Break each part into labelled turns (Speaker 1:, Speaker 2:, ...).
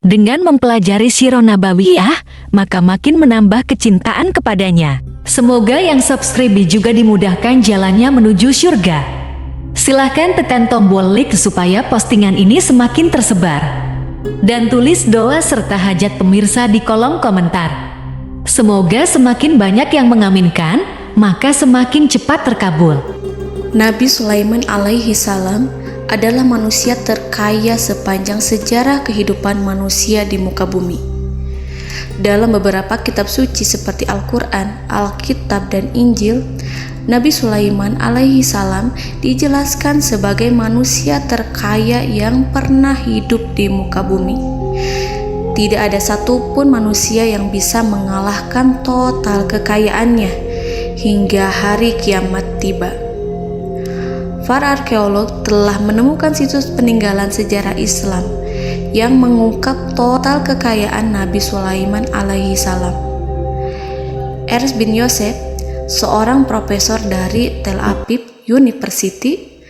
Speaker 1: Dengan mempelajari Sirah Nabawiyah, maka makin menambah kecintaan kepadanya. Semoga yang subscribe juga dimudahkan jalannya menuju surga. Silahkan tekan tombol like supaya postingan ini semakin tersebar. Dan tulis doa serta hajat pemirsa di kolom komentar. Semoga semakin banyak yang mengaminkan, maka semakin cepat terkabul.
Speaker 2: Nabi Sulaiman alaihi salam adalah manusia terkaya sepanjang sejarah kehidupan manusia di muka bumi. Dalam beberapa kitab suci seperti Al-Quran, Alkitab, dan Injil, Nabi Sulaiman alaihi salam dijelaskan sebagai manusia terkaya yang pernah hidup di muka bumi. Tidak ada satupun manusia yang bisa mengalahkan total kekayaannya hingga hari kiamat tiba. Para arkeolog telah menemukan situs peninggalan sejarah Islam yang mengungkap total kekayaan Nabi Sulaiman alaihi salam. Ernst bin Yosef, seorang profesor dari Tel Aviv University,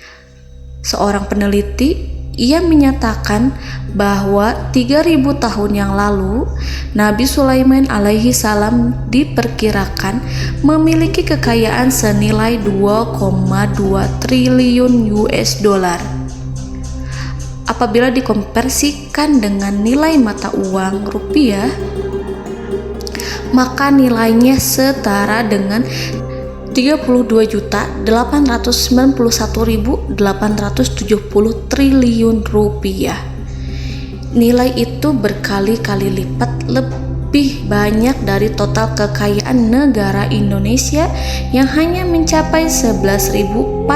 Speaker 2: seorang peneliti, ia menyatakan bahwa 3000 tahun yang lalu Nabi Sulaiman alaihi salam diperkirakan memiliki kekayaan senilai 2,2 triliun US dollar. Apabila dikonversikan dengan nilai mata uang rupiah, maka nilainya setara dengan 32.891.870 triliun rupiah. Nilai itu berkali-kali lipat lebih banyak dari total kekayaan negara Indonesia yang hanya mencapai 11.454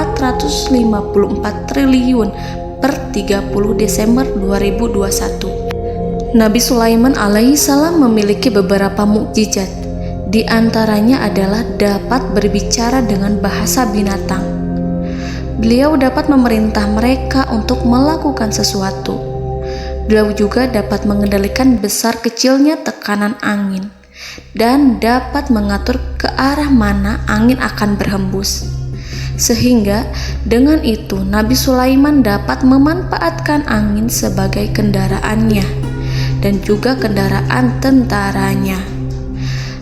Speaker 2: triliun per 30 Desember 2021. Nabi Sulaiman alaihi salam memiliki beberapa mukjizat. Di antaranya adalah dapat berbicara dengan bahasa binatang. Beliau dapat memerintah mereka untuk melakukan sesuatu. Beliau juga dapat mengendalikan besar kecilnya tekanan angin dan dapat mengatur ke arah mana angin akan berhembus. Sehingga dengan itu Nabi Sulaiman dapat memanfaatkan angin sebagai kendaraannya dan juga kendaraan tentaranya.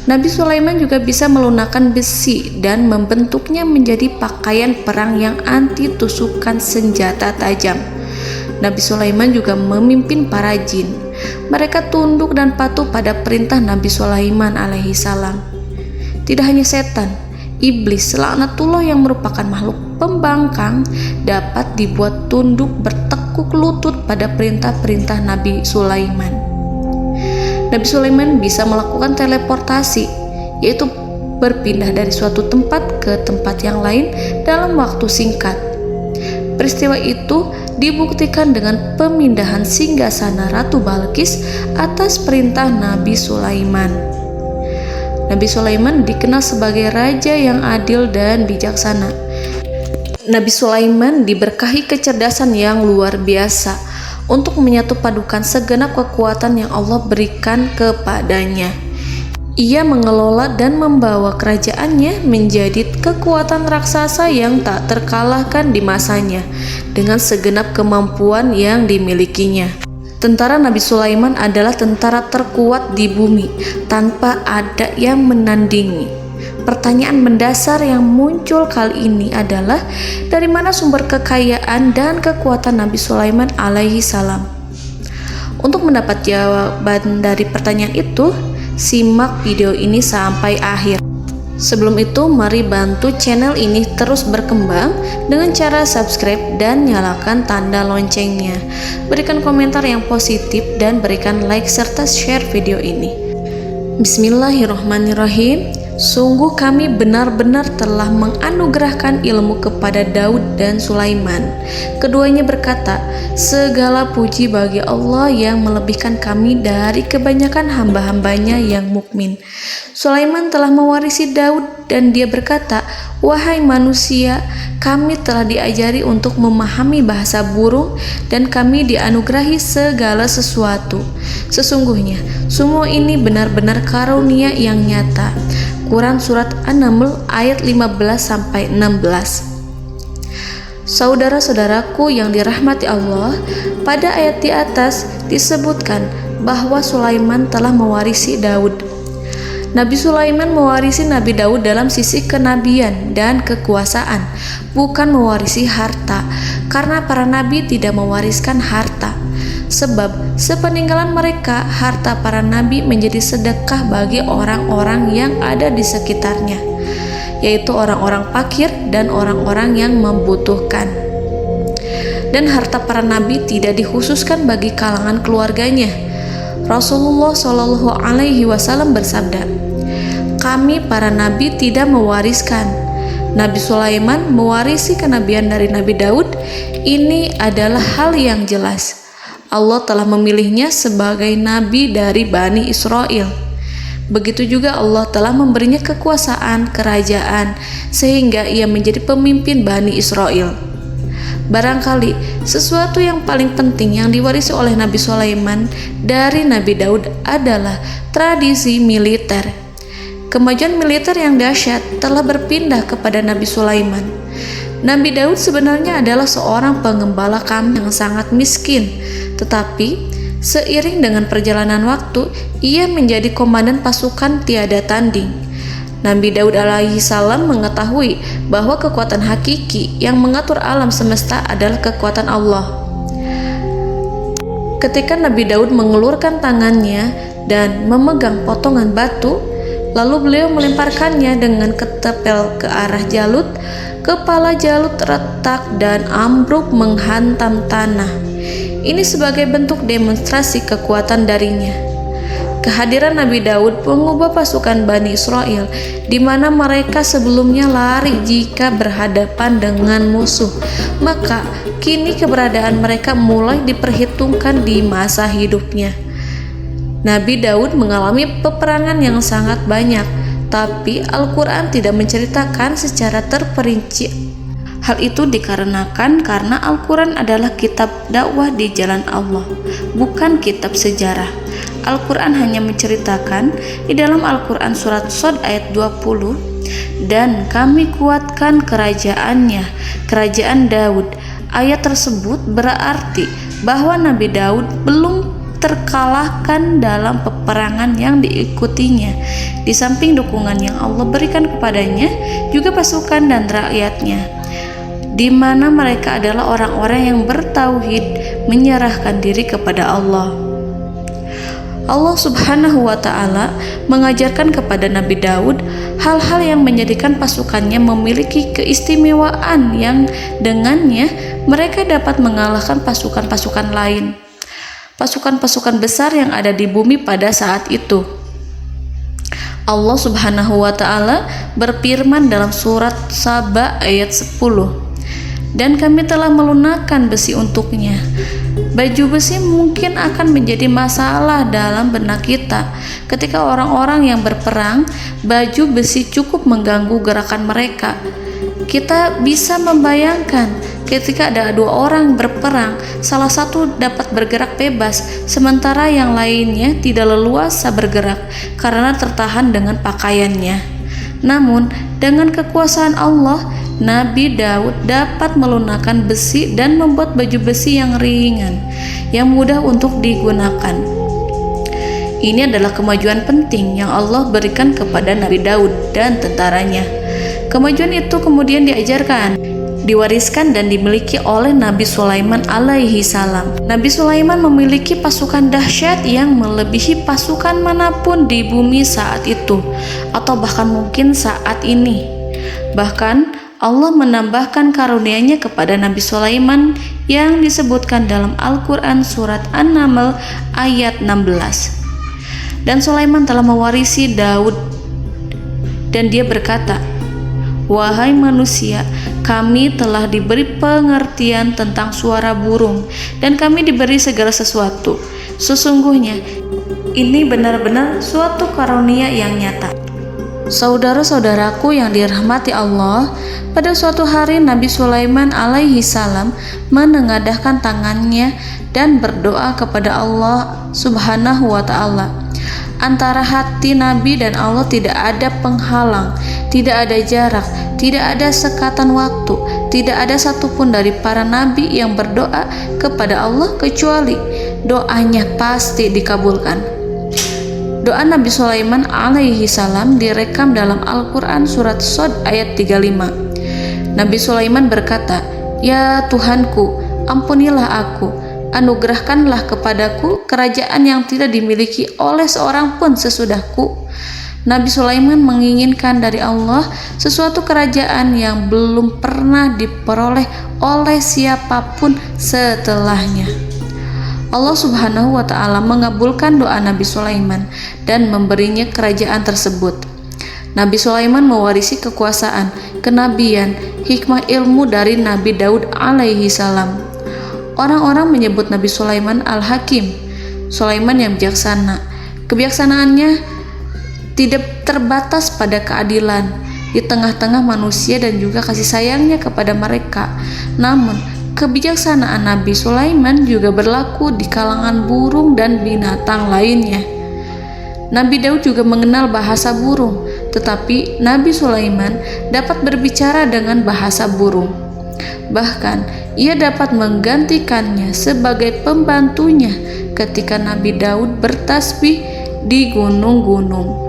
Speaker 2: Nabi Sulaiman juga bisa melunakkan besi dan membentuknya menjadi pakaian perang yang anti tusukan senjata tajam. Nabi Sulaiman juga memimpin para jin. Mereka tunduk dan patuh pada perintah Nabi Sulaiman alaihi salam. Tidak hanya setan, iblis laknatullah yang merupakan makhluk pembangkang dapat dibuat tunduk bertekuk lutut pada perintah-perintah Nabi Sulaiman. Nabi Sulaiman bisa melakukan teleportasi, yaitu berpindah dari suatu tempat ke tempat yang lain dalam waktu singkat. Peristiwa itu dibuktikan dengan pemindahan singgasana Ratu Balqis atas perintah Nabi Sulaiman. Nabi Sulaiman dikenal sebagai raja yang adil dan bijaksana. Nabi Sulaiman diberkahi kecerdasan yang luar biasa untuk menyatupadukan segenap kekuatan yang Allah berikan kepadanya. Ia mengelola dan membawa kerajaannya menjadi kekuatan raksasa yang tak terkalahkan di masanya dengan segenap kemampuan yang dimilikinya. Tentara Nabi Sulaiman adalah tentara terkuat di bumi tanpa ada yang menandingi. Pertanyaan mendasar yang muncul kali ini adalah dari mana sumber kekayaan dan kekuatan Nabi Sulaiman alaihi salam? Untuk mendapat jawaban dari pertanyaan itu, simak video ini sampai akhir. Sebelum itu, mari bantu channel ini terus berkembang dengan cara subscribe dan nyalakan tanda loncengnya. Berikan komentar yang positif dan berikan like serta share video ini. Bismillahirrahmanirrahim. Sungguh kami benar-benar telah menganugerahkan ilmu kepada Daud dan Sulaiman. Keduanya berkata, segala puji bagi Allah yang melebihkan kami dari kebanyakan hamba-hambanya yang mukmin. Sulaiman telah mewarisi Daud dan dia berkata, wahai manusia, kami telah diajari untuk memahami bahasa burung dan kami dianugerahi segala sesuatu. Sesungguhnya, semua ini benar-benar karunia yang nyata. Quran Surat An-Naml ayat 15-16. Saudara-saudaraku yang dirahmati Allah, pada ayat di atas disebutkan bahwa Sulaiman telah mewarisi Daud. Nabi Sulaiman mewarisi Nabi Daud dalam sisi kenabian dan kekuasaan, bukan mewarisi harta, karena para nabi tidak mewariskan harta. Sebab sepeninggalan mereka, harta para nabi menjadi sedekah bagi orang-orang yang ada di sekitarnya, yaitu orang-orang fakir dan orang-orang yang membutuhkan. Dan harta para nabi tidak dikhususkan bagi kalangan keluarganya. Rasulullah Shallallahu Alaihi Wasallam bersabda, "Kami para nabi tidak mewariskan." Nabi Sulaiman mewarisi kenabian dari Nabi Daud. Ini adalah hal yang jelas. Allah telah memilihnya sebagai nabi dari Bani Israel. Begitu juga Allah telah memberinya kekuasaan kerajaan sehingga ia menjadi pemimpin Bani Israel. Barangkali sesuatu yang paling penting yang diwarisi oleh Nabi Sulaiman dari Nabi Daud adalah tradisi militer. Kemajuan militer yang dahsyat telah berpindah kepada Nabi Sulaiman. Nabi Daud sebenarnya adalah seorang pengembala kambing yang sangat miskin, tetapi seiring dengan perjalanan waktu, ia menjadi komandan pasukan tiada tanding. Nabi Daud alaihi salam mengetahui bahwa kekuatan hakiki yang mengatur alam semesta adalah kekuatan Allah. Ketika Nabi Daud mengelurkan tangannya dan memegang potongan batu, lalu beliau melemparkannya dengan ketepel ke arah Jalut, kepala Jalut retak dan ambruk menghantam tanah. Ini sebagai bentuk demonstrasi kekuatan darinya. Kehadiran Nabi Daud mengubah pasukan Bani Israel, di mana mereka sebelumnya lari jika berhadapan dengan musuh. Maka kini keberadaan mereka mulai diperhitungkan di masa hidupnya. Nabi Daud mengalami peperangan yang sangat banyak, tapi Al-Quran tidak menceritakan secara terperinci. Hal itu dikarenakan karena Al-Quran adalah kitab dakwah di jalan Allah, bukan kitab sejarah. Al-Quran hanya menceritakan di dalam Al-Quran surat Shad ayat 20, "Dan kami kuatkan kerajaannya, kerajaan Daud." Ayat tersebut berarti bahwa Nabi Daud belum terkalahkan dalam peperangan yang diikutinya. Di samping dukungan yang Allah berikan kepadanya, juga pasukan dan rakyatnya, di mana mereka adalah orang-orang yang bertauhid, menyerahkan diri kepada Allah. Allah Subhanahu wa Ta'ala mengajarkan kepada Nabi Daud hal-hal yang menjadikan pasukannya memiliki keistimewaan yang dengannya mereka dapat mengalahkan pasukan-pasukan lain, pasukan-pasukan besar yang ada di bumi pada saat itu. Allah Subhanahu wa Ta'ala berfirman dalam surat Saba ayat 10, "Dan kami telah melunakkan besi untuknya." Baju besi mungkin akan menjadi masalah dalam benak kita. Ketika orang-orang yang berperang, baju besi cukup mengganggu gerakan mereka. Kita bisa membayangkan ketika ada dua orang berperang, salah satu dapat bergerak bebas, sementara yang lainnya tidak leluasa bergerak karena tertahan dengan pakaiannya. Namun, dengan kekuasaan Allah, Nabi Daud dapat melunakkan besi dan membuat baju besi yang ringan, yang mudah untuk digunakan. Ini adalah kemajuan penting yang Allah berikan kepada Nabi Daud dan tentaranya. Kemajuan itu kemudian diajarkan, diwariskan dan dimiliki oleh Nabi Sulaiman alaihi salam. Nabi Sulaiman memiliki pasukan dahsyat yang melebihi pasukan manapun di bumi saat itu, atau bahkan mungkin saat ini. Bahkan Allah menambahkan karunia-Nya kepada Nabi Sulaiman yang disebutkan dalam Al-Quran surat An-Naml ayat 16. Dan Sulaiman telah mewarisi Daud, dan dia berkata, "Wahai manusia, kami telah diberi pengertian tentang suara burung, dan kami diberi segala sesuatu. Sesungguhnya ini benar-benar suatu karunia yang nyata." Saudara-saudaraku yang dirahmati Allah, pada suatu hari Nabi Sulaiman alaihi salam menengadahkan tangannya dan berdoa kepada Allah Subhanahu wa Ta'ala. Antara hati Nabi dan Allah tidak ada penghalang, tidak ada jarak, tidak ada sekatan waktu, tidak ada satupun dari para nabi yang berdoa kepada Allah kecuali doanya pasti dikabulkan. Doa Nabi Sulaiman alaihi salam direkam dalam Al-Quran surat Shad ayat 35. Nabi Sulaiman berkata, "Ya Tuhanku, ampunilah aku, anugerahkanlah kepadaku kerajaan yang tidak dimiliki oleh seorang pun sesudahku." Nabi Sulaiman menginginkan dari Allah sesuatu kerajaan yang belum pernah diperoleh oleh siapapun setelahnya. Allah Subhanahu wa Ta'ala mengabulkan doa Nabi Sulaiman dan memberinya kerajaan tersebut. Nabi Sulaiman mewarisi kekuasaan, kenabian, hikmah ilmu dari Nabi Daud alaihi salam. Orang-orang menyebut Nabi Sulaiman Al-Hakim, Sulaiman yang bijaksana. Kebijaksanaannya tidak terbatas pada keadilan di tengah-tengah manusia dan juga kasih sayangnya kepada mereka. Namun, kebijaksanaan Nabi Sulaiman juga berlaku di kalangan burung dan binatang lainnya. Nabi Daud juga mengenal bahasa burung, tetapi Nabi Sulaiman dapat berbicara dengan bahasa burung. Bahkan, ia dapat menggantikannya sebagai pembantunya ketika Nabi Daud bertasbih di gunung-gunung.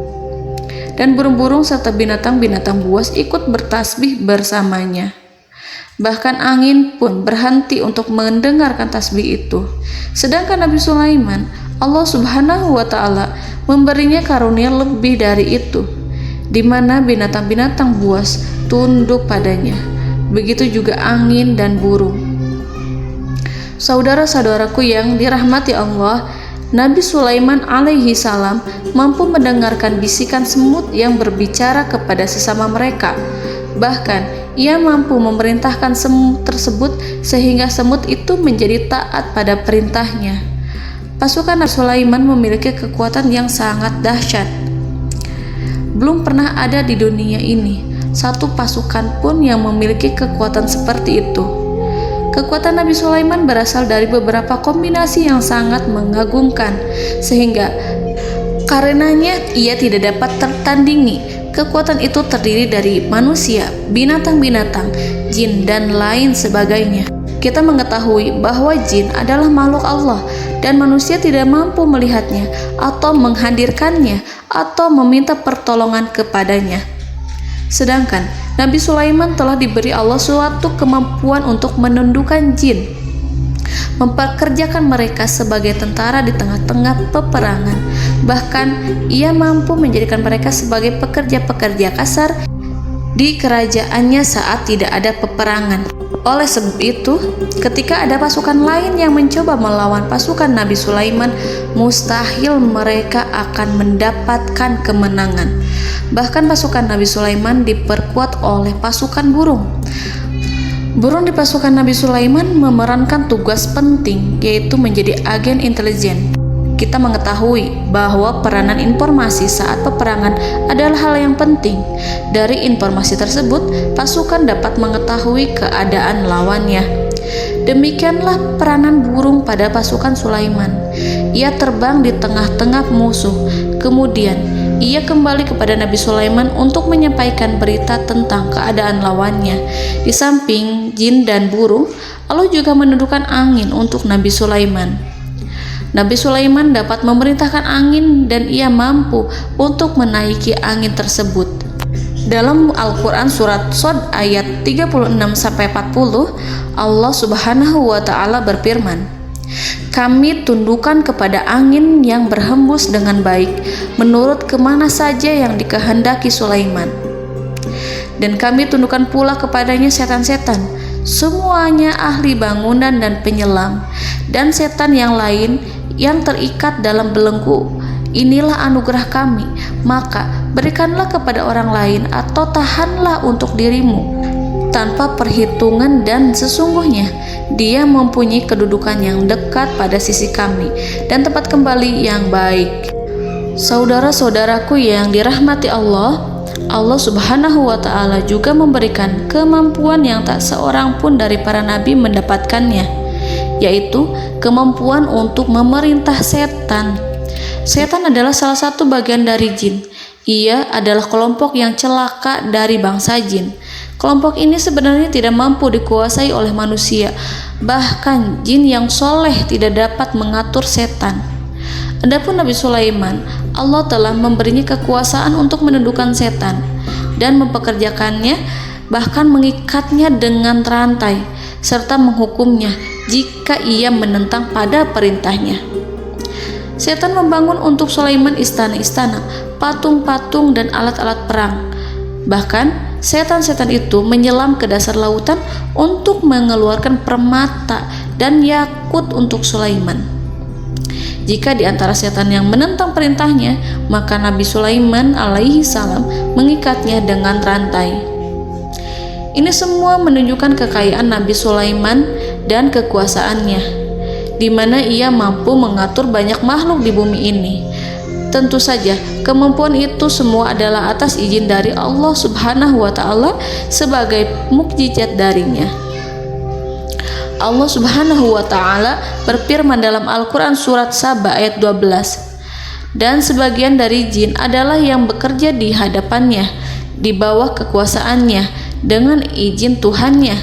Speaker 2: Dan burung-burung serta binatang-binatang buas ikut bertasbih bersamanya. Bahkan angin pun berhenti untuk mendengarkan tasbih itu. Sedangkan Nabi Sulaiman, Allah Subhanahu wa Ta'ala memberinya karunia lebih dari itu, di mana binatang-binatang buas tunduk padanya. Begitu juga angin dan burung. Saudara-saudaraku yang dirahmati Allah, Nabi Sulaiman alaihi salam mampu mendengarkan bisikan semut yang berbicara kepada sesama mereka. Bahkan, ia mampu memerintahkan semut tersebut sehingga semut itu menjadi taat pada perintahnya. Pasukan Nabi Sulaiman memiliki kekuatan yang sangat dahsyat. Belum pernah ada di dunia ini satu pasukan pun yang memiliki kekuatan seperti itu. Kekuatan Nabi Sulaiman berasal dari beberapa kombinasi yang sangat mengagumkan, sehingga karenanya ia tidak dapat tertandingi. Kekuatan itu terdiri dari manusia, binatang-binatang, jin, dan lain sebagainya. Kita mengetahui bahwa jin adalah makhluk Allah dan manusia tidak mampu melihatnya atau menghadirkannya atau meminta pertolongan kepadanya. Sedangkan Nabi Sulaiman telah diberi Allah suatu kemampuan untuk menundukkan jin, mempekerjakan mereka sebagai tentara di tengah-tengah peperangan. Bahkan ia mampu menjadikan mereka sebagai pekerja-pekerja kasar di kerajaannya saat tidak ada peperangan. Oleh sebab itu, ketika ada pasukan lain yang mencoba melawan pasukan Nabi Sulaiman, mustahil mereka akan mendapatkan kemenangan. Bahkan pasukan Nabi Sulaiman diperkuat oleh pasukan burung. Burung di pasukan Nabi Sulaiman memerankan tugas penting, yaitu menjadi agen intelijen. Kita mengetahui bahwa peranan informasi saat peperangan adalah hal yang penting. Dari informasi tersebut, pasukan dapat mengetahui keadaan lawannya. Demikianlah peranan burung pada pasukan Sulaiman. Ia terbang di tengah-tengah musuh. Kemudian, ia kembali kepada Nabi Sulaiman untuk menyampaikan berita tentang keadaan lawannya. Di samping jin dan burung, Allah juga menundukkan angin untuk Nabi Sulaiman. Nabi Sulaiman dapat memerintahkan angin dan ia mampu untuk menaiki angin tersebut. Dalam Al-Quran surat Shad ayat 36-40, Allah Subhanahu wa Ta'ala berfirman, "Kami tundukkan kepada angin yang berhembus dengan baik menurut kemana saja yang dikehendaki Sulaiman. Dan kami tundukkan pula kepadanya setan-setan, semuanya ahli bangunan dan penyelam, dan setan yang lain yang terikat dalam belenggu. Inilah anugerah kami, maka berikanlah kepada orang lain atau tahanlah untuk dirimu tanpa perhitungan, dan sesungguhnya dia mempunyai kedudukan yang dekat pada sisi kami dan tempat kembali yang baik." Saudara-saudaraku yang dirahmati Allah, Allah Subhanahu wa Ta'ala juga memberikan kemampuan yang tak seorang pun dari para nabi mendapatkannya, yaitu kemampuan untuk memerintah setan. Setan adalah salah satu bagian dari jin. Ia adalah kelompok yang celaka dari bangsa jin. Kelompok ini sebenarnya tidak mampu dikuasai oleh manusia, bahkan jin yang soleh tidak dapat mengatur setan. Adapun Nabi Sulaiman, Allah telah memberinya kekuasaan untuk menundukkan setan dan mempekerjakannya, bahkan mengikatnya dengan rantai serta menghukumnya jika ia menentang pada perintahnya. Setan membangun untuk Sulaiman istana-istana, patung-patung dan alat-alat perang. Bahkan setan-setan itu menyelam ke dasar lautan untuk mengeluarkan permata dan yakut untuk Sulaiman. Jika di antara setan yang menentang perintahnya, maka Nabi Sulaiman alaihi salam mengikatnya dengan rantai. Ini semua menunjukkan kekayaan Nabi Sulaiman dan kekuasaannya, di mana ia mampu mengatur banyak makhluk di bumi ini. Tentu saja, kemampuan itu semua adalah atas izin dari Allah Subhanahu wa Ta'ala sebagai mukjizat darinya. Allah Subhanahu wa Ta'ala berfirman dalam Al-Quran surat Saba ayat 12, dan sebagian dari jin adalah yang bekerja di hadapannya di bawah kekuasaannya dengan izin Tuhannya,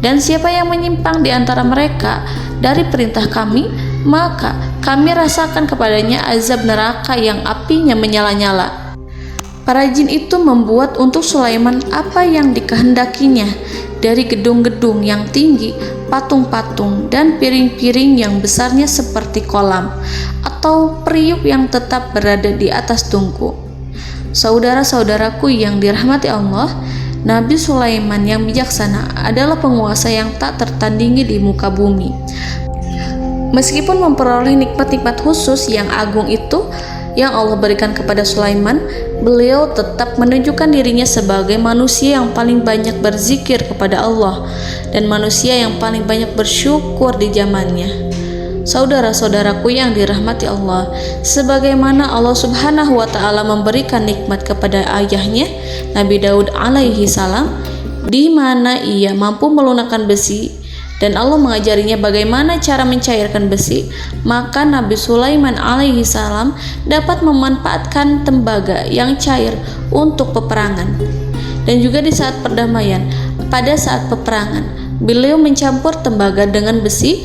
Speaker 2: dan siapa yang menyimpang di antara mereka dari perintah kami, maka kami rasakan kepadanya azab neraka yang apinya menyala-nyala. Para jin itu membuat untuk Sulaiman apa yang dikehendakinya, dari gedung-gedung yang tinggi, patung-patung, dan piring-piring yang besarnya seperti kolam, atau periuk yang tetap berada di atas tungku. Saudara-saudaraku yang dirahmati Allah, Nabi Sulaiman yang bijaksana adalah penguasa yang tak tertandingi di muka bumi. Meskipun memperoleh nikmat-nikmat khusus yang agung itu yang Allah berikan kepada Sulaiman, beliau tetap menunjukkan dirinya sebagai manusia yang paling banyak berzikir kepada Allah dan manusia yang paling banyak bersyukur di zamannya. Saudara-saudaraku yang dirahmati Allah, sebagaimana Allah Subhanahu wa Ta'ala memberikan nikmat kepada ayahnya Nabi Daud alaihi salam, di mana ia mampu melunakkan besi dan Allah mengajarinya bagaimana cara mencairkan besi, maka Nabi Sulaiman alaihi salam dapat memanfaatkan tembaga yang cair untuk peperangan. Dan juga di saat perdamaian, pada saat peperangan, beliau mencampur tembaga dengan besi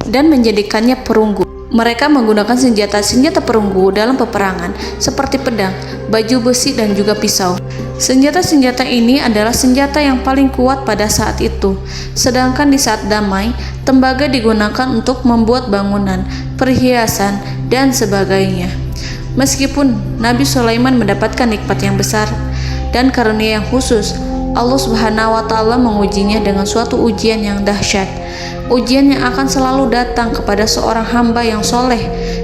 Speaker 2: dan menjadikannya perunggu. Mereka menggunakan senjata-senjata perunggu dalam peperangan seperti pedang, baju besi, dan juga pisau. Senjata-senjata ini adalah senjata yang paling kuat pada saat itu. Sedangkan di saat damai, tembaga digunakan untuk membuat bangunan, perhiasan, dan sebagainya. Meskipun Nabi Sulaiman mendapatkan nikmat yang besar dan karunia yang khusus, Allah Subhanahu wa Ta'ala mengujinya dengan suatu ujian yang dahsyat. Ujian yang akan selalu datang kepada seorang hamba yang soleh.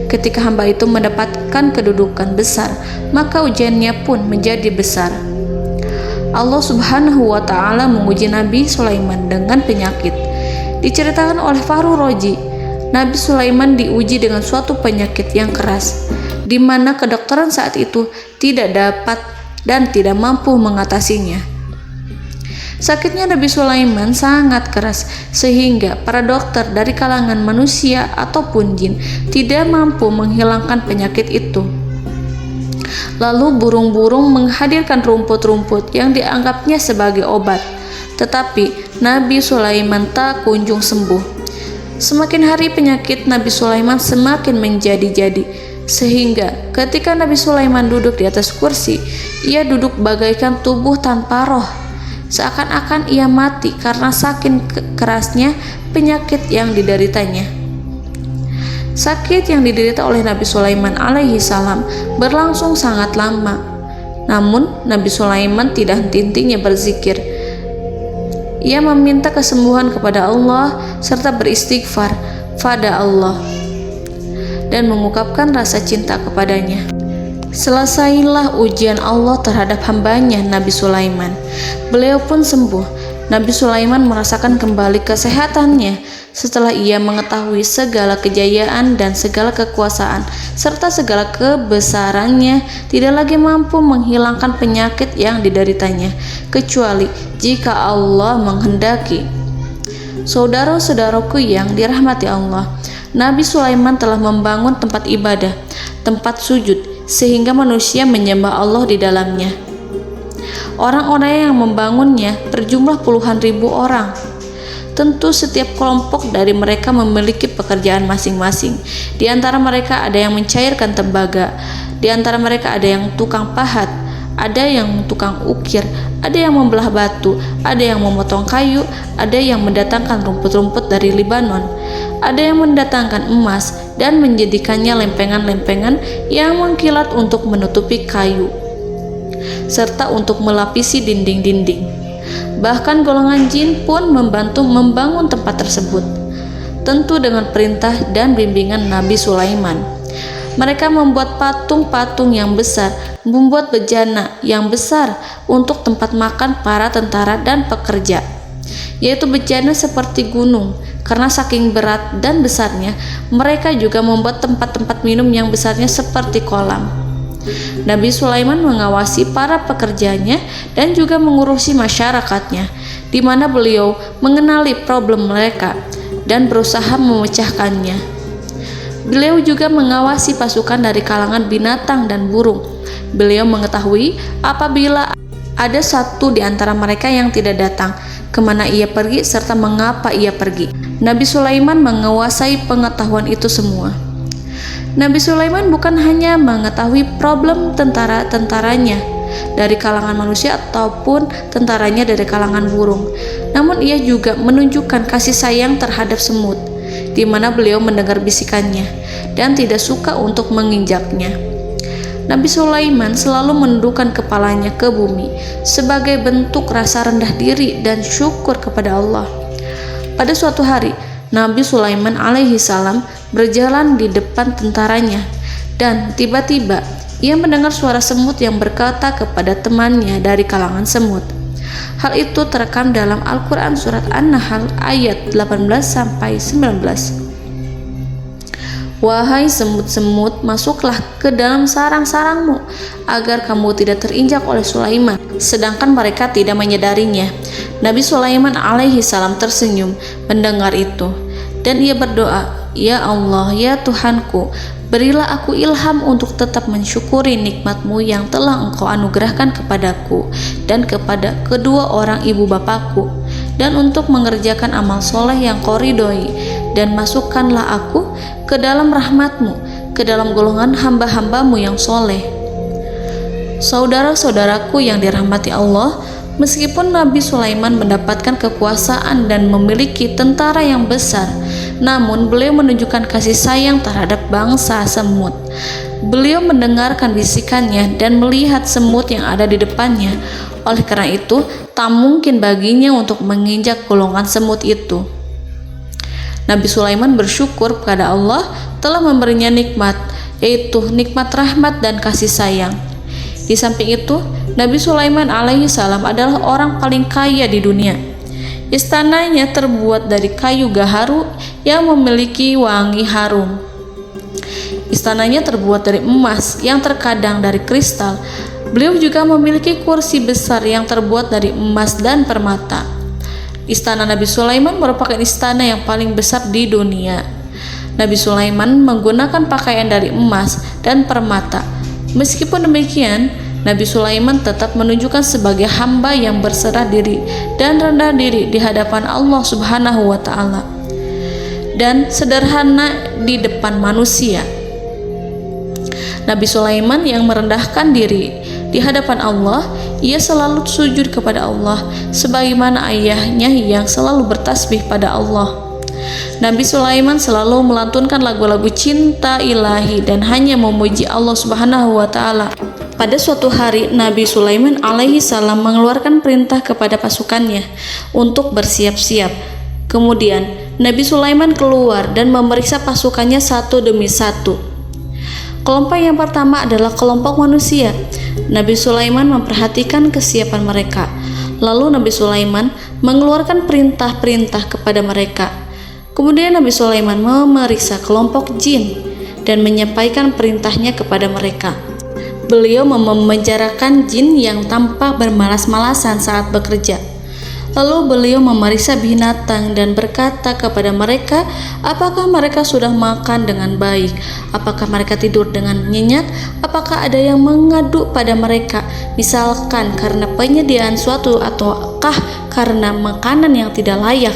Speaker 2: Ketika hamba itu mendapatkan kedudukan besar, maka ujiannya pun menjadi besar. Allah Subhanahu wa Ta'ala menguji Nabi Sulaiman dengan penyakit. Diceritakan oleh Fahru Roji, Nabi Sulaiman diuji dengan suatu penyakit yang keras, di mana kedokteran saat itu tidak dapat dan tidak mampu mengatasinya. Sakitnya Nabi Sulaiman sangat keras sehingga para dokter dari kalangan manusia ataupun jin tidak mampu menghilangkan penyakit itu. Lalu burung-burung menghadirkan rumput-rumput yang dianggapnya sebagai obat, tetapi Nabi Sulaiman tak kunjung sembuh. Semakin hari penyakit Nabi Sulaiman semakin menjadi-jadi, sehingga ketika Nabi Sulaiman duduk di atas kursi, ia duduk bagaikan tubuh tanpa roh. Seakan-akan ia mati karena saking kerasnya penyakit yang dideritanya. Sakit yang diderita oleh Nabi Sulaiman alaihi salam berlangsung sangat lama. Namun Nabi Sulaiman tidak henti-hentinya berzikir. Ia meminta kesembuhan kepada Allah serta beristighfar pada Allah dan mengungkapkan rasa cinta kepadanya. Selesailah ujian Allah terhadap hambanya Nabi Sulaiman. Beliau pun sembuh. Nabi Sulaiman merasakan kembali kesehatannya setelah ia mengetahui segala kejayaan dan segala kekuasaan serta segala kebesarannya tidak lagi mampu menghilangkan penyakit yang dideritanya kecuali jika Allah menghendaki. Saudara-saudaraku yang dirahmati Allah, Nabi Sulaiman telah membangun tempat ibadah, tempat sujud, sehingga manusia menyembah Allah di dalamnya. Orang-orang yang membangunnya berjumlah puluhan ribu orang. Tentu setiap kelompok dari mereka memiliki pekerjaan masing-masing. Di antara mereka ada yang mencairkan tembaga, di antara mereka ada yang tukang pahat, ada yang tukang ukir, ada yang membelah batu, ada yang memotong kayu, ada yang mendatangkan rumput-rumput dari Libanon, ada yang mendatangkan emas dan menjadikannya lempengan-lempengan yang mengkilat untuk menutupi kayu, serta untuk melapisi dinding-dinding. Bahkan golongan jin pun membantu membangun tempat tersebut, tentu dengan perintah dan bimbingan Nabi Sulaiman. Mereka membuat patung-patung yang besar, membuat bejana yang besar untuk tempat makan para tentara dan pekerja, yaitu bejana seperti gunung. Karena saking berat dan besarnya, mereka juga membuat tempat-tempat minum yang besarnya seperti kolam. Nabi Sulaiman mengawasi para pekerjanya dan juga mengurusi masyarakatnya, di mana beliau mengenali problem mereka dan berusaha memecahkannya. Beliau juga mengawasi pasukan dari kalangan binatang dan burung. Beliau mengetahui apabila ada satu di antara mereka yang tidak datang, kemana ia pergi serta mengapa ia pergi. Nabi Sulaiman menguasai pengetahuan itu semua. Nabi Sulaiman bukan hanya mengetahui problem tentara-tentaranya dari kalangan manusia ataupun tentaranya dari kalangan burung, namun ia juga menunjukkan kasih sayang terhadap semut, di mana beliau mendengar bisikannya dan tidak suka untuk menginjaknya. Nabi Sulaiman selalu menundukkan kepalanya ke bumi sebagai bentuk rasa rendah diri dan syukur kepada Allah. Pada suatu hari, Nabi Sulaiman alaihi salam berjalan di depan tentaranya dan tiba-tiba ia mendengar suara semut yang berkata kepada temannya dari kalangan semut. Hal itu terekam dalam Al-Quran surat An-Nahl ayat 18-19. Wahai semut-semut, masuklah ke dalam sarang-sarangmu agar kamu tidak terinjak oleh Sulaiman, sedangkan mereka tidak menyadarinya. Nabi Sulaiman alaihi salam tersenyum mendengar itu dan ia berdoa, "Ya Allah, ya Tuhanku, berilah aku ilham untuk tetap mensyukuri nikmat-Mu yang telah Engkau anugerahkan kepadaku dan kepada kedua orang ibu bapakku, dan untuk mengerjakan amal soleh yang Kau ridhoi, dan masukkanlah aku ke dalam rahmat-Mu, ke dalam golongan hamba-hamba-Mu yang soleh." Saudara-saudaraku yang dirahmati Allah, meskipun Nabi Sulaiman mendapatkan kekuasaan dan memiliki tentara yang besar, namun beliau menunjukkan kasih sayang terhadap bangsa semut. Beliau mendengarkan bisikannya dan melihat semut yang ada di depannya. Oleh karena itu, tak mungkin baginya untuk menginjak golongan semut itu. Nabi Sulaiman bersyukur kepada Allah telah memberinya nikmat, yaitu nikmat rahmat dan kasih sayang. Di samping itu, Nabi Sulaiman alaihi salam adalah orang paling kaya di dunia. Istananya terbuat dari kayu gaharu yang memiliki wangi harum. Istananya terbuat dari emas yang terkadang dari kristal. Beliau juga memiliki kursi besar yang terbuat dari emas dan permata. Istana Nabi Sulaiman merupakan istana yang paling besar di dunia. Nabi Sulaiman menggunakan pakaian dari emas dan permata. Meskipun demikian, Nabi Sulaiman tetap menunjukkan sebagai hamba yang berserah diri dan rendah diri di hadapan Allah Subhanahu wa Ta'ala, dan sederhana di depan manusia. Nabi Sulaiman yang merendahkan diri di hadapan Allah, ia selalu sujud kepada Allah sebagaimana ayahnya yang selalu bertasbih pada Allah. Nabi Sulaiman selalu melantunkan lagu-lagu cinta ilahi dan hanya memuji Allah Subhanahu wa Ta'ala. Pada suatu hari, Nabi Sulaiman alaihi salam mengeluarkan perintah kepada pasukannya untuk bersiap-siap. Kemudian Nabi Sulaiman keluar dan memeriksa pasukannya satu demi satu. Kelompok yang pertama adalah kelompok manusia. Nabi Sulaiman memperhatikan kesiapan mereka. Lalu Nabi Sulaiman mengeluarkan perintah-perintah kepada mereka. Kemudian Nabi Sulaiman memeriksa kelompok jin dan menyampaikan perintahnya kepada mereka. Beliau memenjarakan jin yang tampak bermalas-malasan saat bekerja. Lalu beliau memeriksa binatang dan berkata kepada mereka, apakah mereka sudah makan dengan baik? Apakah mereka tidur dengan nyenyak? Apakah ada yang mengadu pada mereka, misalkan karena penyediaan suatu ataukah karena makanan yang tidak layak?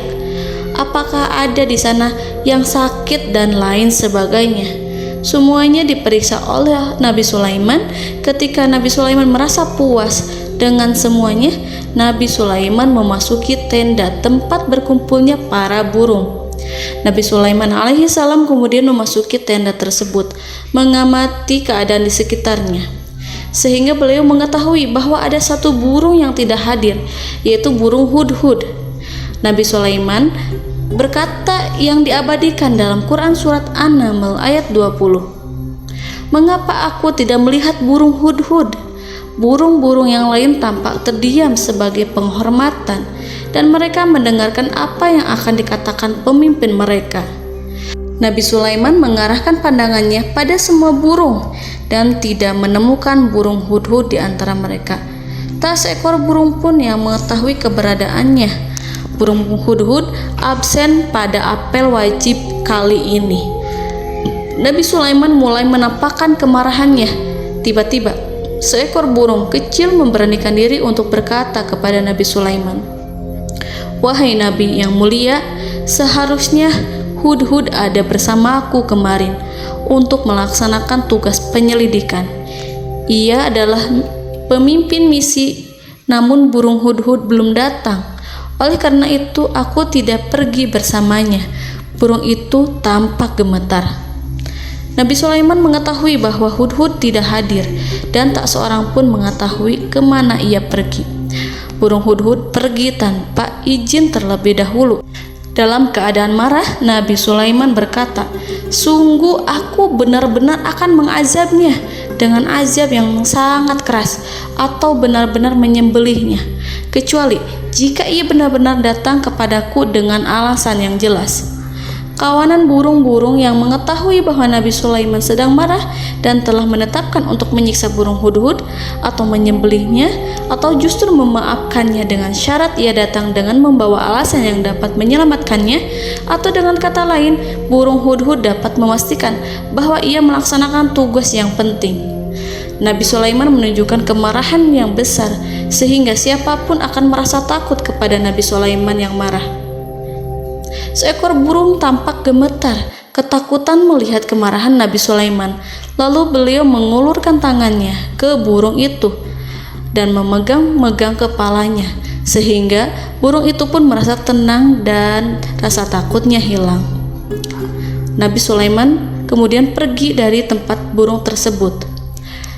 Speaker 2: Apakah ada di sana yang sakit dan lain sebagainya? Semuanya diperiksa oleh Nabi Sulaiman. Ketika Nabi Sulaiman merasa puas dengan semuanya, Nabi Sulaiman memasuki tenda tempat berkumpulnya para burung. Nabi Sulaiman alaihissalam kemudian memasuki tenda tersebut, mengamati keadaan di sekitarnya, sehingga beliau mengetahui bahwa ada satu burung yang tidak hadir, yaitu burung hudhud. Nabi Sulaiman berkata yang diabadikan dalam Quran surat An-Naml ayat 20. Mengapa aku tidak melihat burung hudhud? Burung-burung yang lain tampak terdiam sebagai penghormatan, dan mereka mendengarkan apa yang akan dikatakan pemimpin mereka. Nabi Sulaiman mengarahkan pandangannya pada semua burung dan tidak menemukan burung hudhud di antara mereka. Tak seekor burung pun yang mengetahui keberadaannya. Burung hudhud absen pada apel wajib kali ini. Nabi Sulaiman mulai menampakkan kemarahannya. Tiba-tiba, seekor burung kecil memberanikan diri untuk berkata kepada Nabi Sulaiman, "Wahai Nabi yang mulia, seharusnya hudhud ada bersamaku kemarin untuk melaksanakan tugas penyelidikan. Ia adalah pemimpin misi, namun burung hudhud belum datang. Oleh karena itu aku tidak pergi bersamanya." Burung itu tampak gemetar. Nabi Sulaiman mengetahui bahwa hudhud tidak hadir dan tak seorang pun mengetahui kemana ia pergi. Burung hudhud pergi tanpa izin terlebih dahulu. Dalam keadaan marah, Nabi Sulaiman berkata, "Sungguh aku benar-benar akan mengazabnya dengan azab yang sangat keras atau benar-benar menyembelihnya, kecuali jika ia benar-benar datang kepadaku dengan alasan yang jelas." Kawanan burung-burung yang mengetahui bahwa Nabi Sulaiman sedang marah dan telah menetapkan untuk menyiksa burung hudhud atau menyembelihnya atau justru memaafkannya dengan syarat ia datang dengan membawa alasan yang dapat menyelamatkannya, atau dengan kata lain, burung hudhud dapat memastikan bahwa ia melaksanakan tugas yang penting. Nabi Sulaiman menunjukkan kemarahan yang besar sehingga siapapun akan merasa takut kepada Nabi Sulaiman yang marah. Seekor burung tampak gemetar, ketakutan melihat kemarahan Nabi Sulaiman. Lalu beliau mengulurkan tangannya ke burung itu dan memegang-megang kepalanya, sehingga burung itu pun merasa tenang dan rasa takutnya hilang. Nabi Sulaiman kemudian pergi dari tempat burung tersebut.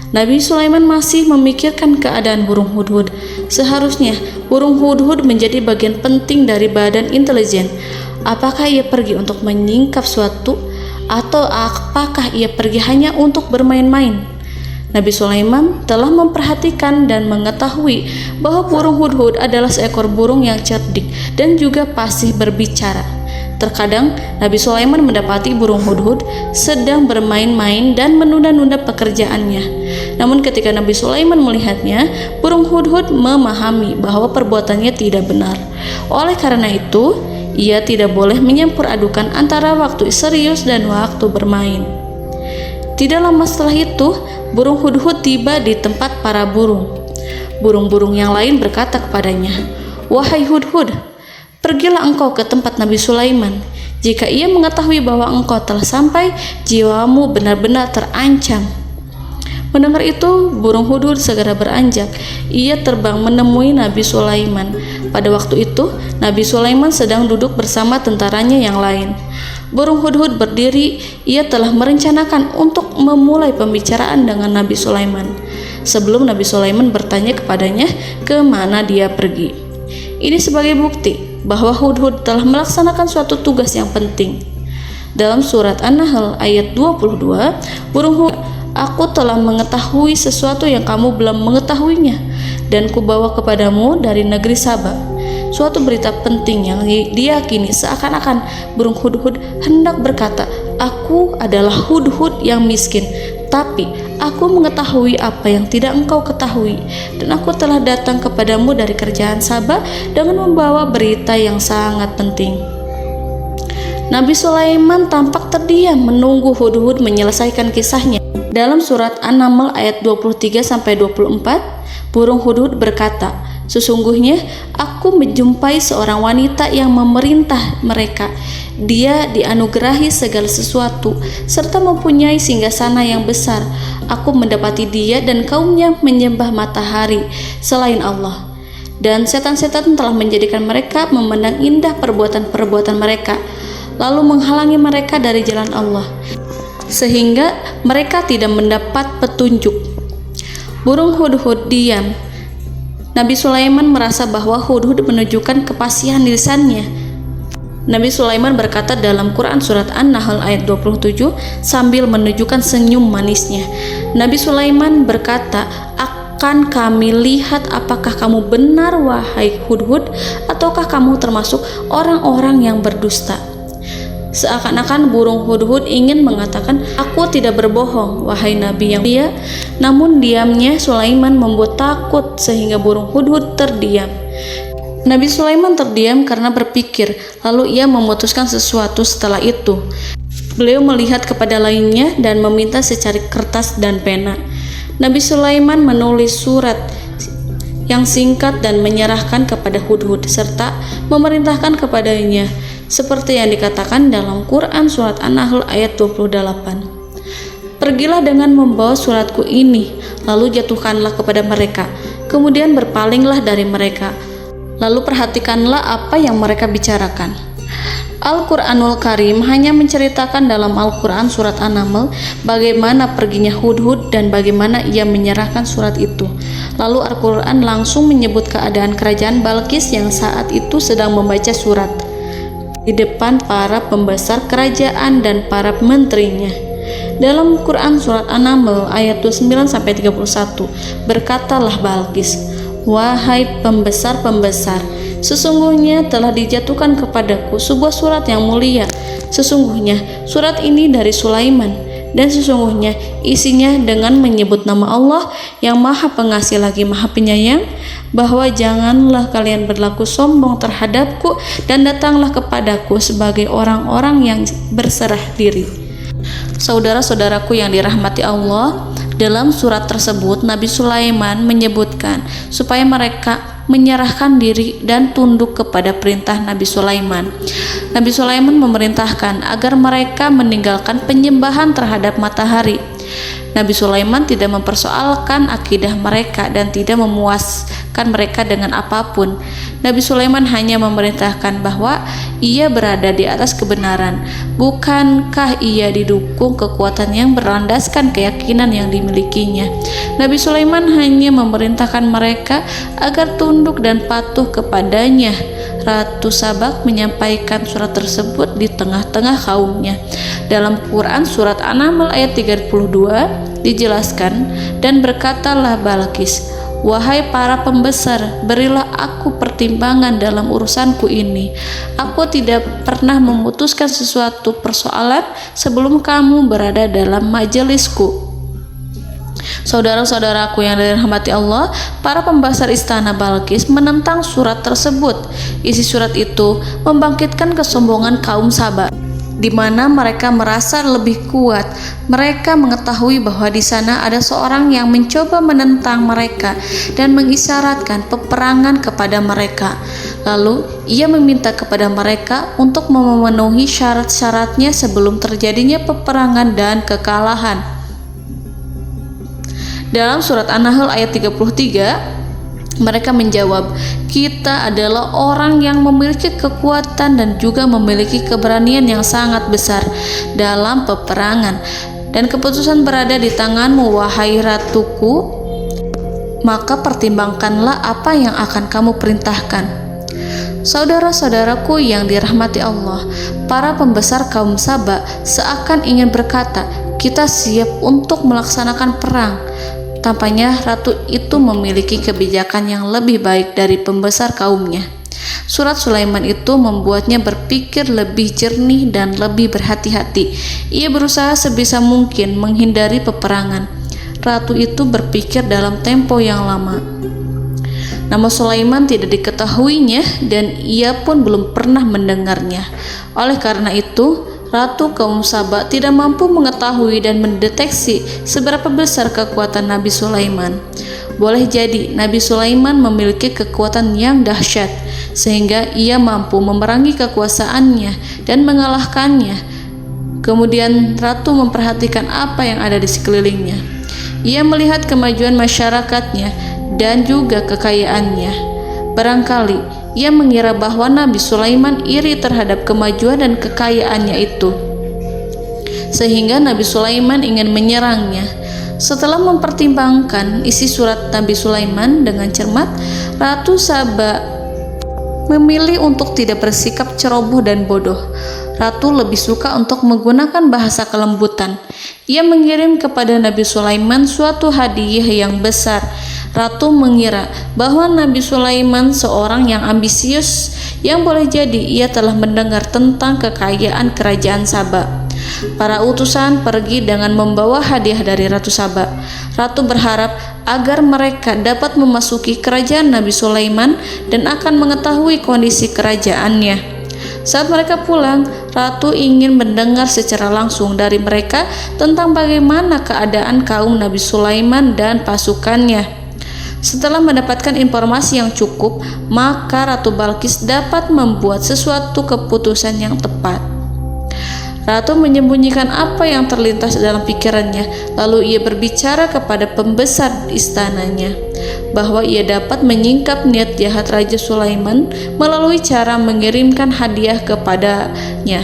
Speaker 2: Nabi Sulaiman masih memikirkan keadaan burung hudhud. Seharusnya burung hudhud menjadi bagian penting dari badan intelijen. Apakah ia pergi untuk menyingkap suatu, atau apakah ia pergi hanya untuk bermain-main? Nabi Sulaiman telah memperhatikan dan mengetahui bahwa burung hudhud adalah seekor burung yang cerdik dan juga fasih berbicara. Terkadang Nabi Sulaiman mendapati burung hudhud sedang bermain-main dan menunda-nunda pekerjaannya. Namun ketika Nabi Sulaiman melihatnya, burung hudhud memahami bahwa perbuatannya tidak benar. Oleh karena itu, ia tidak boleh menyampur adukan antara waktu serius dan waktu bermain. Tidak lama setelah itu, burung hudhud tiba di tempat para burung. Burung-burung yang lain berkata kepadanya, "Wahai hudhud, pergilah engkau ke tempat Nabi Sulaiman. Jika ia mengetahui bahwa engkau telah sampai, jiwamu benar-benar terancam." Mendengar itu, burung hudhud segera beranjak. Ia terbang menemui Nabi Sulaiman. Pada waktu itu, Nabi Sulaiman sedang duduk bersama tentaranya yang lain. Burung hudhud berdiri. Ia telah merencanakan untuk memulai pembicaraan dengan Nabi Sulaiman sebelum Nabi Sulaiman bertanya kepadanya kemana dia pergi. Ini sebagai bukti bahwa hudhud telah melaksanakan suatu tugas yang penting. Dalam surat An-Nahl ayat 22, burung hudhud, "Aku telah mengetahui sesuatu yang kamu belum mengetahuinya, dan kubawa kepadamu dari negeri Saba suatu berita penting yang diyakini." Seakan-akan burung hudhud hendak berkata, "Aku adalah hudhud yang miskin, tapi Aku mengetahui apa yang tidak engkau ketahui, dan aku telah datang kepadamu dari kerajaan Saba dengan membawa berita yang sangat penting. Nabi Sulaiman tampak terdiam menunggu Hudhud menyelesaikan kisahnya. Dalam surat An-Naml ayat 23-24, burung Hudhud berkata, "Sesungguhnya aku menjumpai seorang wanita yang memerintah mereka. Dia dianugerahi segala sesuatu serta mempunyai singgasana yang besar. Aku mendapati dia dan kaumnya menyembah matahari selain Allah. Dan setan-setan telah menjadikan mereka memandang indah perbuatan-perbuatan mereka, lalu menghalangi mereka dari jalan Allah, sehingga mereka tidak mendapat petunjuk." Burung Hudhud diam. Nabi Sulaiman merasa bahwa Hudhud menunjukkan kepasihan lisannya. Nabi Sulaiman berkata dalam Quran surat An-Nahl ayat 27 sambil menunjukkan senyum manisnya. Nabi Sulaiman berkata, "Akan kami lihat apakah kamu benar wahai Hudhud, ataukah kamu termasuk orang-orang yang berdusta." Seakan-akan burung Hudhud ingin mengatakan, "Aku tidak berbohong, wahai Nabi yang mulia." Namun diamnya Sulaiman membuat takut sehingga burung Hudhud terdiam. Nabi Sulaiman terdiam karena berpikir, lalu ia memutuskan sesuatu setelah itu. Beliau melihat kepada lainnya dan meminta secari kertas dan pena. Nabi Sulaiman menulis surat yang singkat dan menyerahkan kepada Hudhud serta memerintahkan kepadanya seperti yang dikatakan dalam Quran surat An-Nahl ayat 28. "Pergilah dengan membawa suratku ini, lalu jatuhkanlah kepada mereka, kemudian berpalinglah dari mereka, lalu perhatikanlah apa yang mereka bicarakan." Al-Quranul Karim hanya menceritakan dalam Al-Quran surat An-Naml bagaimana perginya Hudhud dan bagaimana ia menyerahkan surat itu. Lalu Al-Quran langsung menyebut keadaan kerajaan Balqis yang saat itu sedang membaca surat di depan para pembesar kerajaan dan para menterinya. Dalam Quran surat An-Naml ayat 29-31, berkatalah Balqis, "Wahai pembesar-pembesar, sesungguhnya telah dijatuhkan kepadaku sebuah surat yang mulia. Sesungguhnya surat ini dari Sulaiman, dan sesungguhnya isinya dengan menyebut nama Allah yang Maha Pengasih lagi Maha Penyayang, bahwa janganlah kalian berlaku sombong terhadapku dan datanglah kepadaku sebagai orang-orang yang berserah diri." Saudara-saudaraku yang dirahmati Allah, dalam surat tersebut Nabi Sulaiman menyebutkan supaya mereka menyerahkan diri dan tunduk kepada perintah Nabi Sulaiman. Nabi Sulaiman memerintahkan agar mereka meninggalkan penyembahan terhadap matahari. Nabi Sulaiman tidak mempersoalkan akidah mereka dan tidak memuaskan mereka dengan apapun. Nabi Sulaiman hanya memerintahkan bahwa ia berada di atas kebenaran. Bukankah ia didukung kekuatan yang berlandaskan keyakinan yang dimilikinya? Nabi Sulaiman hanya memerintahkan mereka agar tunduk dan patuh kepadanya. Ratu Sabak menyampaikan surat tersebut di tengah-tengah kaumnya. Dalam Quran surat An-Naml ayat 32 dijelaskan, "Dan berkatalah Balqis, wahai para pembesar, berilah aku pertimbangan dalam urusanku ini. Aku tidak pernah memutuskan sesuatu persoalan sebelum kamu berada dalam majelisku." Saudara-saudaraku yang dirahmati Allah, para pembesar istana Balqis menentang surat tersebut. Isi surat itu membangkitkan kesombongan kaum Saba, di mana mereka merasa lebih kuat. Mereka mengetahui bahwa di sana ada seorang yang mencoba menentang mereka dan mengisyaratkan peperangan kepada mereka. Lalu ia meminta kepada mereka untuk memenuhi syarat-syaratnya sebelum terjadinya peperangan dan kekalahan. Dalam surat An-Nahl ayat 33, mereka menjawab, "Kita adalah orang yang memiliki kekuatan dan juga memiliki keberanian yang sangat besar dalam peperangan, dan keputusan berada di tanganmu, wahai ratuku. Maka pertimbangkanlah apa yang akan kamu perintahkan." Saudara-saudaraku yang dirahmati Allah, para pembesar kaum Saba seakan ingin berkata, "Kita siap untuk melaksanakan perang." Tampaknya ratu itu memiliki kebijakan yang lebih baik dari pembesar kaumnya. Surat Sulaiman itu membuatnya berpikir lebih jernih dan lebih berhati-hati. Ia berusaha sebisa mungkin menghindari peperangan. ratu itu berpikir dalam tempo yang lama. Nama Sulaiman tidak diketahuinya dan ia pun belum pernah mendengarnya. Oleh karena itu, Ratu kaum Saba tidak mampu mengetahui dan mendeteksi seberapa besar kekuatan Nabi Sulaiman. Boleh jadi Nabi Sulaiman memiliki kekuatan yang dahsyat, sehingga ia mampu memerangi kekuasaannya dan mengalahkannya. Kemudian Ratu memperhatikan apa yang ada di sekelilingnya. Ia melihat kemajuan masyarakatnya dan juga kekayaannya. Barangkali ia mengira bahwa Nabi Sulaiman iri terhadap kemajuan dan kekayaannya itu, sehingga Nabi Sulaiman ingin menyerangnya. Setelah mempertimbangkan isi surat Nabi Sulaiman dengan cermat, Ratu Saba memilih untuk tidak bersikap ceroboh dan bodoh. Ratu lebih suka untuk menggunakan bahasa kelembutan. Ia mengirim kepada Nabi Sulaiman suatu hadiah yang besar. Ratu mengira bahwa Nabi Sulaiman seorang yang ambisius, yang boleh jadi ia telah mendengar tentang kekayaan kerajaan Saba. Para utusan pergi dengan membawa hadiah dari Ratu Saba. Ratu berharap agar mereka dapat memasuki kerajaan Nabi Sulaiman dan akan mengetahui kondisi kerajaannya. Saat mereka pulang, Ratu ingin mendengar secara langsung dari mereka tentang bagaimana keadaan kaum Nabi Sulaiman dan pasukannya. Setelah mendapatkan informasi yang cukup, maka Ratu Balqis dapat membuat sesuatu keputusan yang tepat. Ratu menyembunyikan apa yang terlintas dalam pikirannya, lalu ia berbicara kepada pembesar istananya bahwa ia dapat menyingkap niat jahat Raja Sulaiman melalui cara mengirimkan hadiah kepadanya.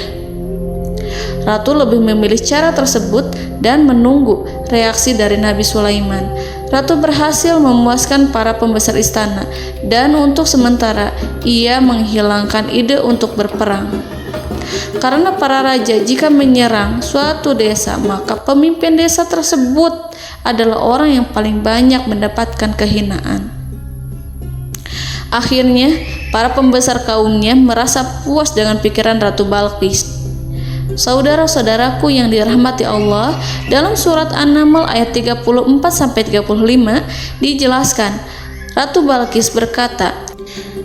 Speaker 2: Ratu lebih memilih cara tersebut dan menunggu reaksi dari Nabi Sulaiman. Ratu berhasil memuaskan para pembesar istana dan untuk sementara ia menghilangkan ide untuk berperang. Karena para raja jika menyerang suatu desa, maka pemimpin desa tersebut adalah orang yang paling banyak mendapatkan kehinaan. Akhirnya, para pembesar kaumnya merasa puas dengan pikiran Ratu Balqis. Saudara-saudaraku yang dirahmati Allah, dalam surat An-Naml ayat 34-35 dijelaskan, Ratu Balqis berkata,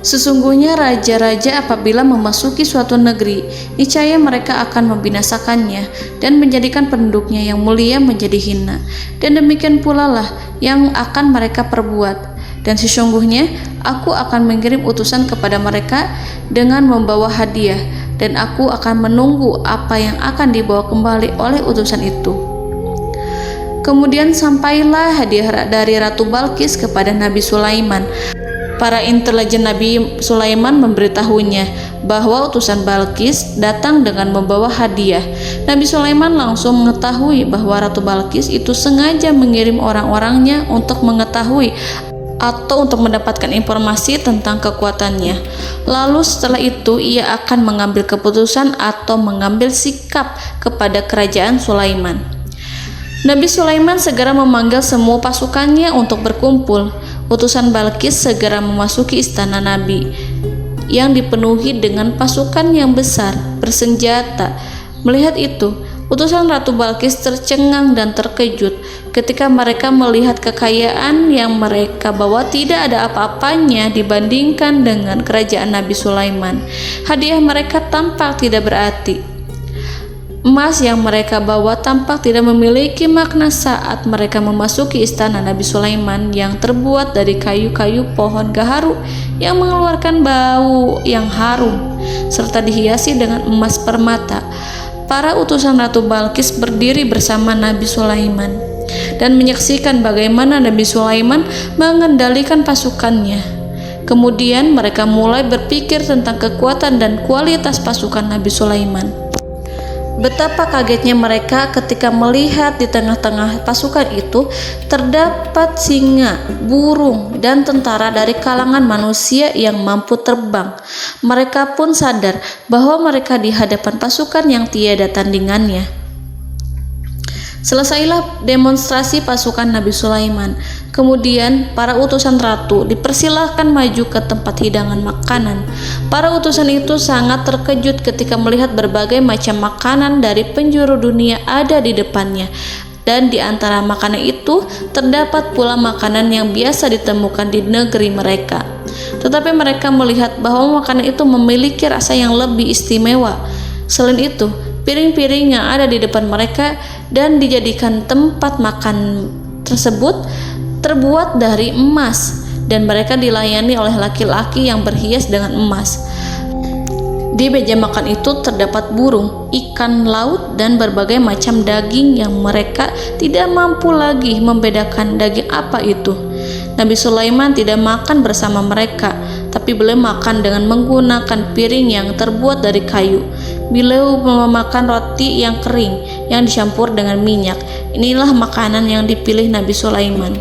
Speaker 2: "Sesungguhnya raja-raja apabila memasuki suatu negeri, niscaya mereka akan membinasakannya dan menjadikan penduduknya yang mulia menjadi hina. Dan demikian pula lah yang akan mereka perbuat. Dan sesungguhnya aku akan mengirim utusan kepada mereka dengan membawa hadiah, dan aku akan menunggu apa yang akan dibawa kembali oleh utusan itu." Kemudian sampailah hadiah dari Ratu Balqis kepada Nabi Sulaiman. Para intelijen Nabi Sulaiman memberitahunya bahwa utusan Balqis datang dengan membawa hadiah. Nabi Sulaiman langsung mengetahui bahwa Ratu Balqis itu sengaja mengirim orang-orangnya untuk mengetahui atau untuk mendapatkan informasi tentang kekuatannya. Lalu setelah itu ia akan mengambil keputusan atau mengambil sikap kepada kerajaan Sulaiman. Nabi Sulaiman segera memanggil semua pasukannya untuk berkumpul. Utusan Balqis segera memasuki istana Nabi yang dipenuhi dengan pasukan yang besar bersenjata. Melihat itu, utusan Ratu Balqis tercengang dan terkejut ketika mereka melihat kekayaan yang mereka bawa tidak ada apa-apanya dibandingkan dengan kerajaan Nabi Sulaiman. Hadiah mereka tampak tidak berarti. Emas yang mereka bawa tampak tidak memiliki makna saat mereka memasuki istana Nabi Sulaiman yang terbuat dari kayu-kayu pohon gaharu yang mengeluarkan bau yang harum serta dihiasi dengan emas permata. Para utusan Ratu Balqis berdiri bersama Nabi Sulaiman dan menyaksikan bagaimana Nabi Sulaiman mengendalikan pasukannya. Kemudian mereka mulai berpikir tentang kekuatan dan kualitas pasukan Nabi Sulaiman. Betapa kagetnya mereka ketika melihat di tengah-tengah pasukan itu terdapat singa, burung, dan tentara dari kalangan manusia yang mampu terbang. Mereka pun sadar bahwa mereka di hadapan pasukan yang tiada tandingannya. Selesailah demonstrasi pasukan Nabi Sulaiman. Kemudian para utusan ratu dipersilahkan maju ke tempat hidangan makanan. Para utusan itu sangat terkejut ketika melihat berbagai macam makanan dari penjuru dunia ada di depannya. dan di antara makanan itu terdapat pula makanan yang biasa ditemukan di negeri mereka. Tetapi mereka melihat bahwa makanan itu memiliki rasa yang lebih istimewa. Selain itu, piring-piring yang ada di depan mereka dan dijadikan tempat makan tersebut terbuat dari emas, dan mereka dilayani oleh laki-laki yang berhias dengan emas. Di meja makan itu terdapat burung, ikan laut, dan berbagai macam daging yang mereka tidak mampu lagi membedakan daging apa itu. Nabi Sulaiman tidak makan bersama mereka, tapi beliau makan dengan menggunakan piring yang terbuat dari kayu. Beliau memakan roti yang kering yang dicampur dengan minyak. Inilah makanan yang dipilih Nabi Sulaiman.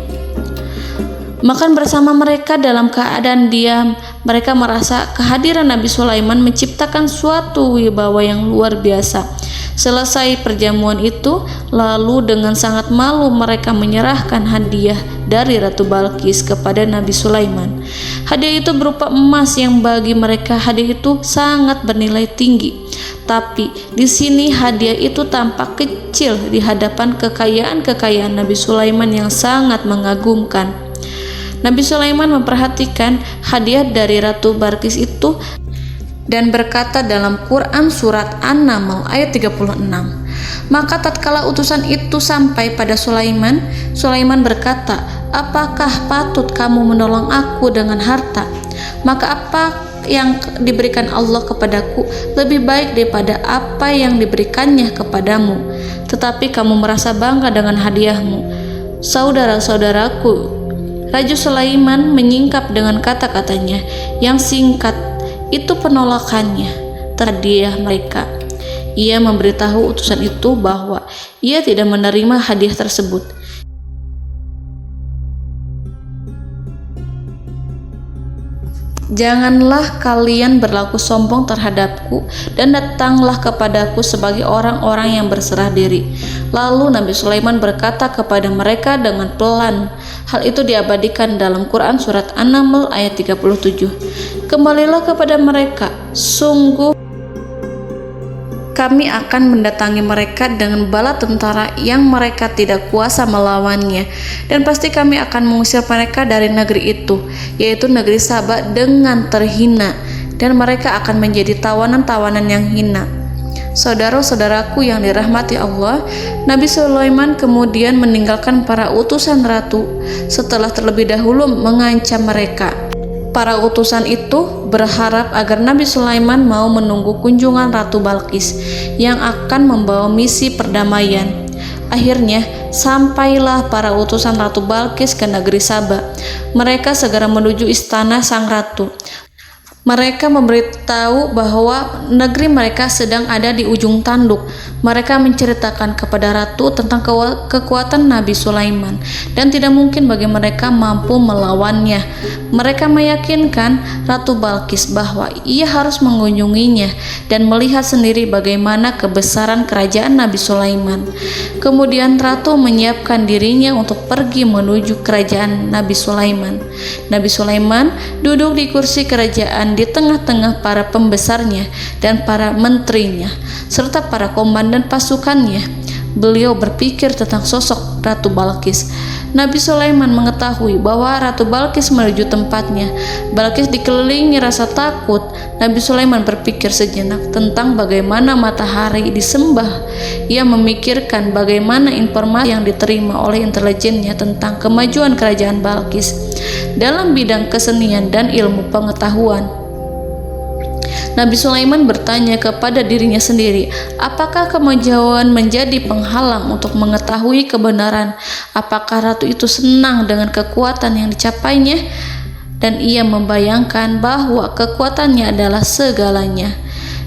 Speaker 2: Makan bersama mereka dalam keadaan diam, mereka merasa kehadiran Nabi Sulaiman menciptakan suatu wibawa yang luar biasa. Selesai perjamuan itu, lalu dengan sangat malu mereka menyerahkan hadiah dari Ratu Balqis kepada Nabi Sulaiman. Hadiah itu berupa emas yang bagi mereka hadiah itu sangat bernilai tinggi. Tapi di sini hadiah itu tampak kecil di hadapan kekayaan-kekayaan Nabi Sulaiman yang sangat mengagumkan. Nabi Sulaiman memperhatikan hadiah dari Ratu Balqis itu dan berkata dalam Quran surat An-Naml ayat 36. Maka tatkala utusan itu sampai pada Sulaiman, Sulaiman berkata, "Apakah patut kamu menolong aku dengan harta? Maka apa yang diberikan Allah kepadaku lebih baik daripada apa yang diberikannya kepadamu. Tetapi kamu merasa bangga dengan hadiahmu." Saudara-saudaraku, Raja Sulaiman menyingkap dengan kata-katanya yang singkat. Itu penolakannya terhadap hadiah mereka. Ia memberitahu utusan itu bahwa ia tidak menerima hadiah tersebut. Janganlah kalian berlaku sombong terhadapku dan datanglah kepadaku sebagai orang-orang yang berserah diri. Lalu Nabi Sulaiman berkata kepada mereka dengan pelan. Hal itu diabadikan dalam Quran surat An-Naml ayat 37. Kembalilah kepada mereka, sungguh kami akan mendatangi mereka dengan bala tentara yang mereka tidak kuasa melawannya, dan pasti kami akan mengusir mereka dari negeri itu, yaitu negeri Saba, dengan terhina, dan mereka akan menjadi tawanan-tawanan yang hina. Saudara-saudaraku yang dirahmati Allah, Nabi Sulaiman kemudian meninggalkan para utusan ratu setelah terlebih dahulu mengancam mereka. Para utusan itu berharap agar Nabi Sulaiman mau menunggu kunjungan Ratu Balqis yang akan membawa misi perdamaian. Akhirnya sampailah para utusan Ratu Balqis ke negeri Saba. Mereka segera menuju istana sang ratu. Mereka memberitahu bahwa negeri mereka sedang ada di ujung tanduk. Mereka menceritakan kepada ratu tentang kekuatan Nabi Sulaiman dan tidak mungkin bagi mereka mampu melawannya. Mereka meyakinkan Ratu Balqis bahwa ia harus mengunjunginya dan melihat sendiri bagaimana kebesaran kerajaan Nabi Sulaiman. Kemudian ratu menyiapkan dirinya untuk pergi menuju kerajaan Nabi Sulaiman. Nabi Sulaiman duduk di kursi kerajaan di tengah-tengah para pembesarnya dan para menterinya serta para komandan pasukannya. Beliau berpikir tentang sosok Ratu Balqis. Nabi Sulaiman mengetahui bahwa Ratu Balqis menuju tempatnya. Balqis dikelilingi rasa takut. Nabi Sulaiman berpikir sejenak tentang bagaimana matahari disembah. Ia memikirkan bagaimana informasi yang diterima oleh intelijennya tentang kemajuan kerajaan Balqis dalam bidang kesenian dan ilmu pengetahuan. Nabi Sulaiman bertanya kepada dirinya sendiri, apakah kemajuan menjadi penghalang untuk mengetahui kebenaran? Apakah ratu itu senang dengan kekuatan yang dicapainya? Dan ia membayangkan bahwa kekuatannya adalah segalanya.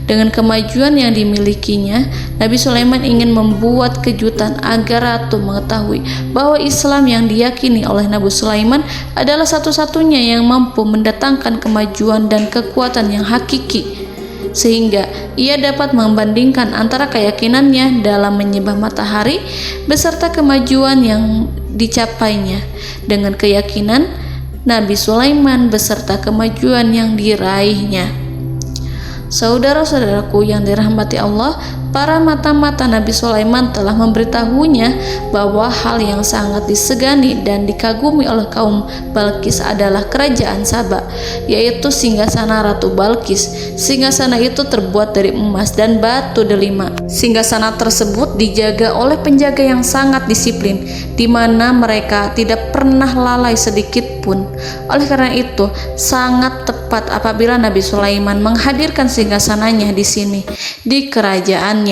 Speaker 2: Dengan kemajuan yang dimilikinya, Nabi Sulaiman ingin membuat kejutan agar ratu mengetahui bahwa Islam yang diyakini oleh Nabi Sulaiman adalah satu-satunya yang mampu mendatangkan kemajuan dan kekuatan yang hakiki, sehingga ia dapat membandingkan antara keyakinannya dalam menyembah matahari beserta kemajuan yang dicapainya dengan keyakinan Nabi Sulaiman beserta kemajuan yang diraihnya. Saudara-saudaraku yang dirahmati Allah, para mata-mata Nabi Sulaiman telah memberitahunya bahwa hal yang sangat disegani dan dikagumi oleh kaum Balkis adalah kerajaan Saba, yaitu singgasana Ratu Balkis. Singgasana itu terbuat dari emas dan batu delima. Singgasana tersebut dijaga oleh penjaga yang sangat disiplin, di mana mereka tidak pernah lalai sedikit pun. Oleh karena itu, sangat tepat apabila Nabi Sulaiman menghadirkan singgasananya di sini, di kerajaannya,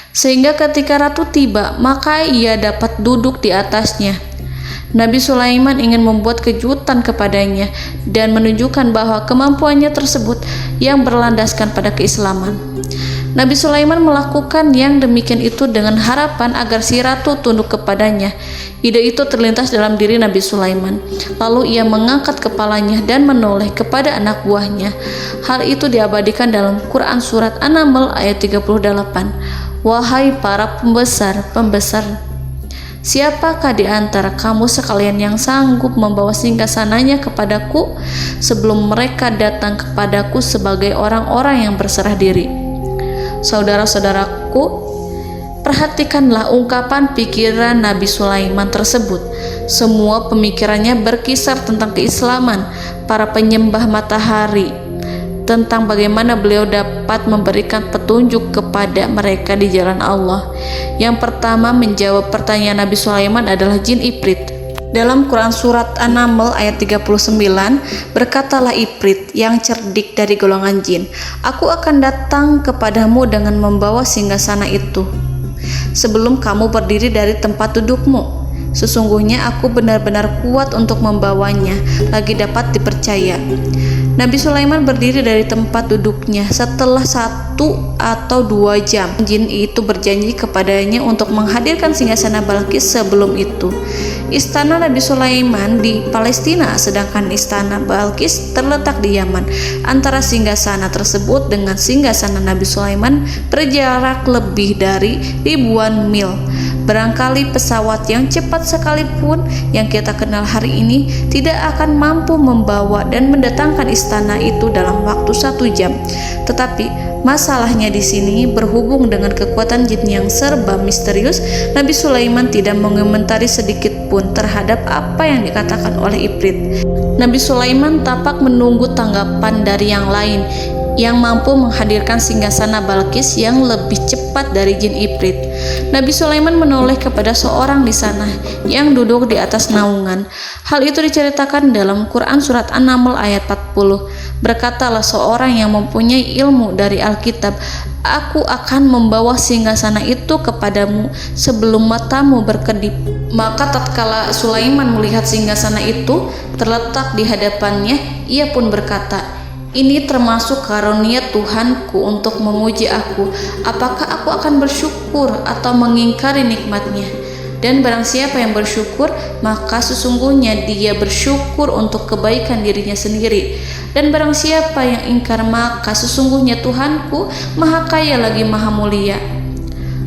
Speaker 2: sehingga ketika ratu tiba, maka ia dapat duduk di atasnya. Nabi Sulaiman ingin membuat kejutan kepadanya dan menunjukkan bahwa kemampuannya tersebut yang berlandaskan pada keislaman. Nabi Sulaiman melakukan yang demikian itu dengan harapan agar si ratu tunduk kepadanya. Ide itu terlintas dalam diri Nabi Sulaiman. Lalu ia mengangkat kepalanya dan menoleh kepada anak buahnya. Hal itu diabadikan dalam Quran Surat An-Naml ayat 38. Wahai para pembesar, siapakah di antara kamu sekalian yang sanggup membawa singgasananya kepadaku sebelum mereka datang kepadaku sebagai orang-orang yang berserah diri? Saudara-saudaraku, perhatikanlah ungkapan pikiran Nabi Sulaiman tersebut. Semua pemikirannya berkisar tentang keislaman para penyembah matahari, tentang bagaimana beliau dapat memberikan petunjuk kepada mereka di jalan Allah. Yang pertama menjawab pertanyaan Nabi Sulaiman adalah jin Ifrit. Dalam Quran Surat An-Naml ayat 39, berkatalah Ifrit yang cerdik dari golongan jin, aku akan datang kepadamu dengan membawa singgasana itu sebelum kamu berdiri dari tempat dudukmu. Sesungguhnya aku benar-benar kuat untuk membawanya, lagi dapat dipercaya. Nabi Sulaiman berdiri dari tempat duduknya setelah 1 atau 2 jam. Jin itu berjanji kepadanya untuk menghadirkan singgasana Balkis sebelum itu. Istana Nabi Sulaiman di Palestina, sedangkan istana Balkis terletak di Yaman. Antara singgasana tersebut dengan singgasana Nabi Sulaiman berjarak lebih dari ribuan mil. Barangkali pesawat yang cepat sekalipun yang kita kenal hari ini tidak akan mampu membawa dan mendatangkan istana itu dalam waktu 1 jam. Tetapi masalahnya di sini berhubung dengan kekuatan jin yang serba misterius, Nabi Sulaiman tidak mengomentari sedikit pun terhadap apa yang dikatakan oleh Ifrit. Nabi Sulaiman tapak menunggu tanggapan dari yang lain yang mampu menghadirkan singgasana Balkis yang lebih cepat dari jin Ifrit. Nabi Sulaiman menoleh kepada seorang di sana yang duduk di atas naungan. Hal itu diceritakan dalam Quran Surat An-Naml ayat 40. Berkatalah seorang yang mempunyai ilmu dari Alkitab, aku akan membawa singgasana itu kepadamu sebelum matamu berkedip. Maka tatkala Sulaiman melihat singgasana itu terletak di hadapannya, ia pun berkata, ini termasuk karunia Tuhanku untuk memuji aku. Apakah aku akan bersyukur atau mengingkari nikmatnya? Dan barang siapa yang bersyukur, maka sesungguhnya dia bersyukur untuk kebaikan dirinya sendiri. Dan barang siapa yang ingkar, maka sesungguhnya Tuhanku maha kaya lagi maha mulia.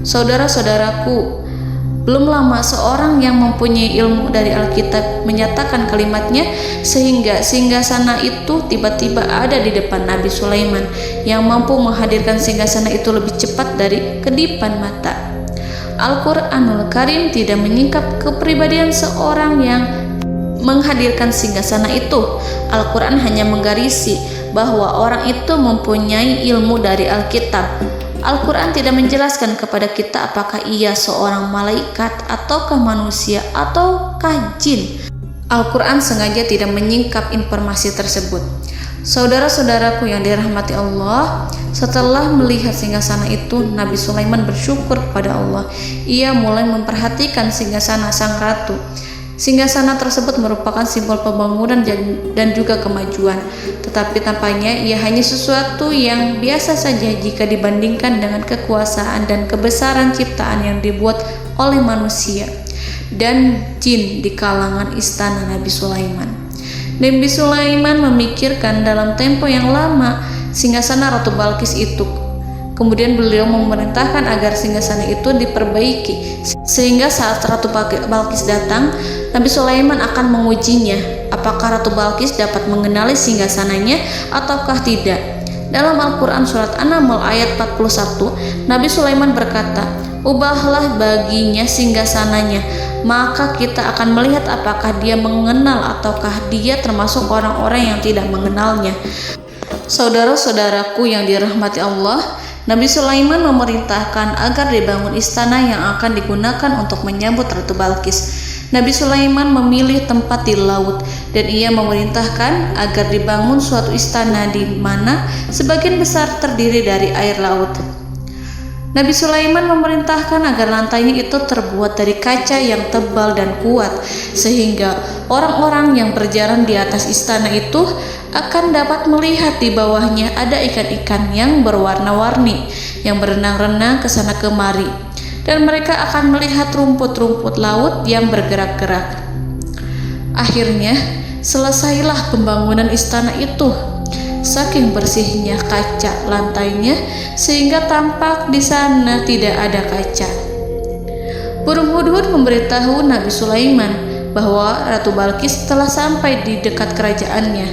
Speaker 2: Saudara-saudaraku, belum lama seorang yang mempunyai ilmu dari Alkitab menyatakan kalimatnya, sehingga singgasana itu tiba-tiba ada di depan Nabi Sulaiman yang mampu menghadirkan singgasana itu lebih cepat dari kedipan mata. Al-Quranul Karim tidak menyingkap kepribadian seorang yang menghadirkan singgasana itu. Al-Quran hanya menggarisi bahwa orang itu mempunyai ilmu dari Alkitab. Al-Quran tidak menjelaskan kepada kita apakah ia seorang malaikat ataukah manusia ataukah jin. Al-Quran sengaja tidak menyingkap informasi tersebut. Saudara-saudaraku yang dirahmati Allah, setelah melihat singgasana itu, Nabi Sulaiman bersyukur kepada Allah. Ia mulai memperhatikan singgasana sang ratu. Singgasana tersebut merupakan simbol pembangunan dan juga kemajuan, tetapi tampaknya ia hanya sesuatu yang biasa saja jika dibandingkan dengan kekuasaan dan kebesaran ciptaan yang dibuat oleh manusia dan jin di kalangan istana Nabi Sulaiman. Nabi Sulaiman memikirkan dalam tempo yang lama singgasana Ratu Balkis itu. Kemudian beliau memerintahkan agar singgasana itu diperbaiki, sehingga saat Ratu Balkis datang, Nabi Sulaiman akan mengujinya apakah Ratu Balkis dapat mengenali singgasananya ataukah tidak. Dalam Al-Quran surat An-Naml ayat 41, Nabi Sulaiman berkata, "Ubahlah baginya singgasananya, maka kita akan melihat apakah dia mengenal ataukah dia termasuk orang-orang yang tidak mengenalnya." Saudara-saudaraku yang dirahmati Allah, Nabi Sulaiman memerintahkan agar dibangun istana yang akan digunakan untuk menyambut Ratu Balqis. Nabi Sulaiman memilih tempat di laut dan ia memerintahkan agar dibangun suatu istana di mana sebagian besar terdiri dari air laut. Nabi Sulaiman memerintahkan agar lantainya itu terbuat dari kaca yang tebal dan kuat sehingga orang-orang yang berjalan di atas istana itu akan dapat melihat di bawahnya ada ikan-ikan yang berwarna-warni yang berenang-renang ke sana kemari, dan mereka akan melihat rumput-rumput laut yang bergerak-gerak. Akhirnya selesailah pembangunan istana itu. Saking bersihnya kaca lantainya sehingga tampak di sana tidak ada kaca. Burung hudhud memberitahu Nabi Sulaiman bahwa Ratu Balqis telah sampai di dekat kerajaannya.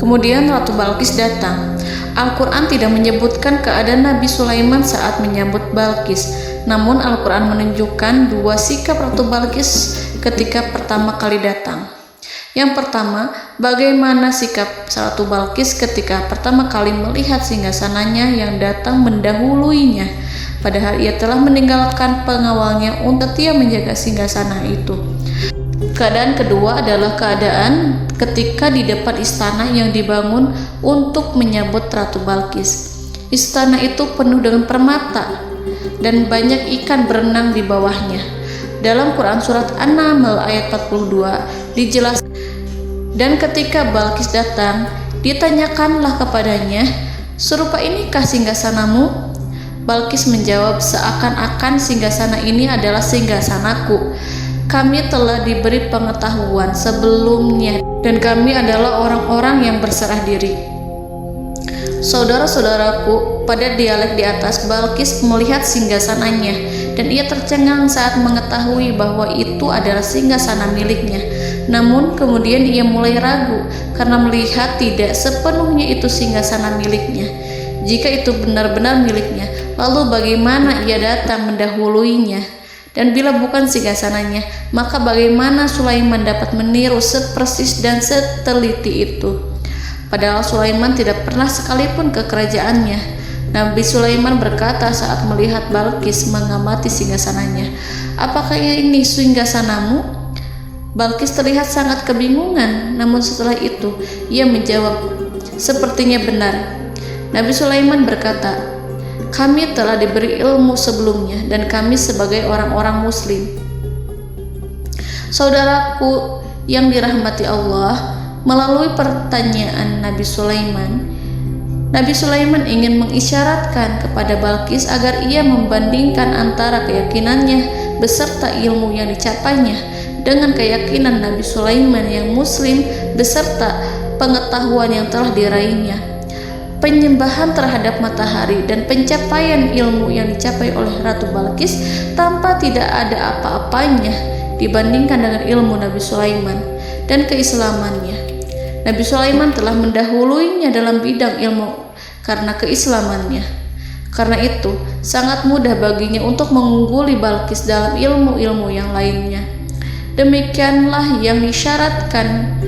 Speaker 2: Kemudian Ratu Balqis datang. Al-Quran tidak menyebutkan keadaan Nabi Sulaiman saat menyambut Balqis, namun Al-Quran menunjukkan dua sikap Ratu Balqis ketika pertama kali datang. Yang pertama, bagaimana sikap Ratu Balqis ketika pertama kali melihat singgasananya yang datang mendahuluinya, padahal ia telah meninggalkan pengawalnya untuk setia menjaga singgasana itu. Keadaan kedua adalah keadaan ketika di depan istana yang dibangun untuk menyambut Ratu Balqis. Istana itu penuh dengan permata dan banyak ikan berenang di bawahnya. Dalam Quran surat An-Naml ayat 42 dijelaskan, dan ketika Balqis datang, ditanyakanlah kepadanya, "Serupa inikah singgasanamu?" Balqis menjawab, "Seakan-akan singgasana ini adalah singgasanaku. Kami telah diberi pengetahuan sebelumnya dan kami adalah orang-orang yang berserah diri." Saudara-saudaraku, pada dialek di atas, Balqis melihat singgasananya dan ia tercengang saat mengetahui bahwa itu adalah singgasana miliknya. Namun kemudian ia mulai ragu karena melihat tidak sepenuhnya itu singgasana miliknya. Jika itu benar-benar miliknya, lalu bagaimana ia datang mendahuluinya? Dan bila bukan singgasananya, maka bagaimana Sulaiman dapat meniru sepersis dan seteliti itu? Padahal Sulaiman tidak pernah sekalipun ke kerajaannya. Nabi Sulaiman berkata saat melihat Balqis mengamati singgasananya, "Apakah ini singgasanamu?" Balqis terlihat sangat kebingungan, namun setelah itu ia menjawab, "Sepertinya benar." Nabi Sulaiman berkata, "Kami telah diberi ilmu sebelumnya dan kami sebagai orang-orang muslim." Saudaraku yang dirahmati Allah, melalui pertanyaan Nabi Sulaiman ingin mengisyaratkan kepada Balqis agar ia membandingkan antara keyakinannya beserta ilmu yang dicapainya dengan keyakinan Nabi Sulaiman yang muslim beserta pengetahuan yang telah diraihnya. Penyembahan terhadap matahari dan pencapaian ilmu yang dicapai oleh Ratu Balqis tanpa tidak ada apa-apanya dibandingkan dengan ilmu Nabi Sulaiman dan keislamannya. Nabi Sulaiman telah mendahuluinya dalam bidang ilmu karena keislamannya. Karena itu, sangat mudah baginya untuk mengungguli Balqis dalam ilmu-ilmu yang lainnya. Demikianlah yang disyaratkan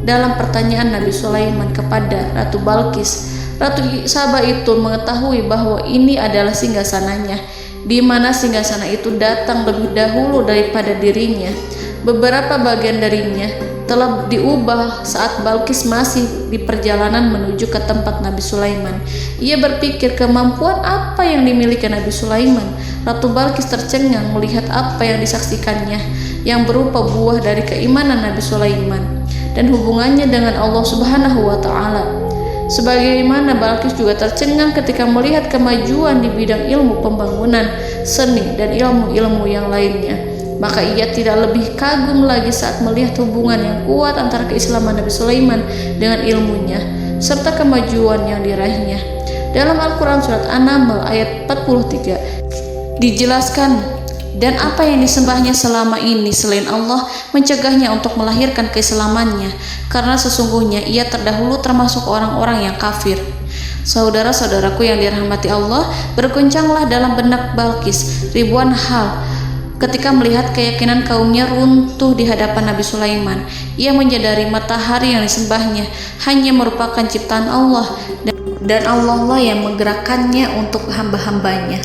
Speaker 2: dalam pertanyaan Nabi Sulaiman kepada Ratu Balqis. Ratu Saba itu mengetahui bahwa ini adalah singgasananya, di mana singgasana itu datang lebih dahulu daripada dirinya. Beberapa bagian darinya telah diubah saat Balqis masih di perjalanan menuju ke tempat Nabi Sulaiman. Ia berpikir kemampuan apa yang dimiliki Nabi Sulaiman. Ratu Balqis tercengang melihat apa yang disaksikannya yang berupa buah dari keimanan Nabi Sulaiman dan hubungannya dengan Allah Subhanahu wa Ta'ala. Sebagaimana Balqis juga tercengang ketika melihat kemajuan di bidang ilmu pembangunan, seni, dan ilmu-ilmu yang lainnya. Maka ia tidak lebih kagum lagi saat melihat hubungan yang kuat antara keislaman Nabi Sulaiman dengan ilmunya, serta kemajuan yang diraihnya. Dalam Al-Quran Surat An-Naml ayat 43 dijelaskan, dan apa yang disembahnya selama ini selain Allah mencegahnya untuk melahirkan keislamannya, karena sesungguhnya ia terdahulu termasuk orang-orang yang kafir. Saudara-saudaraku yang dirahmati Allah, berguncanglah dalam benak Balqis ribuan hal ketika melihat keyakinan kaumnya runtuh di hadapan Nabi Sulaiman. Ia menyadari matahari yang disembahnya hanya merupakan ciptaan Allah, dan Allah lah yang menggerakkannya untuk hamba-hambanya.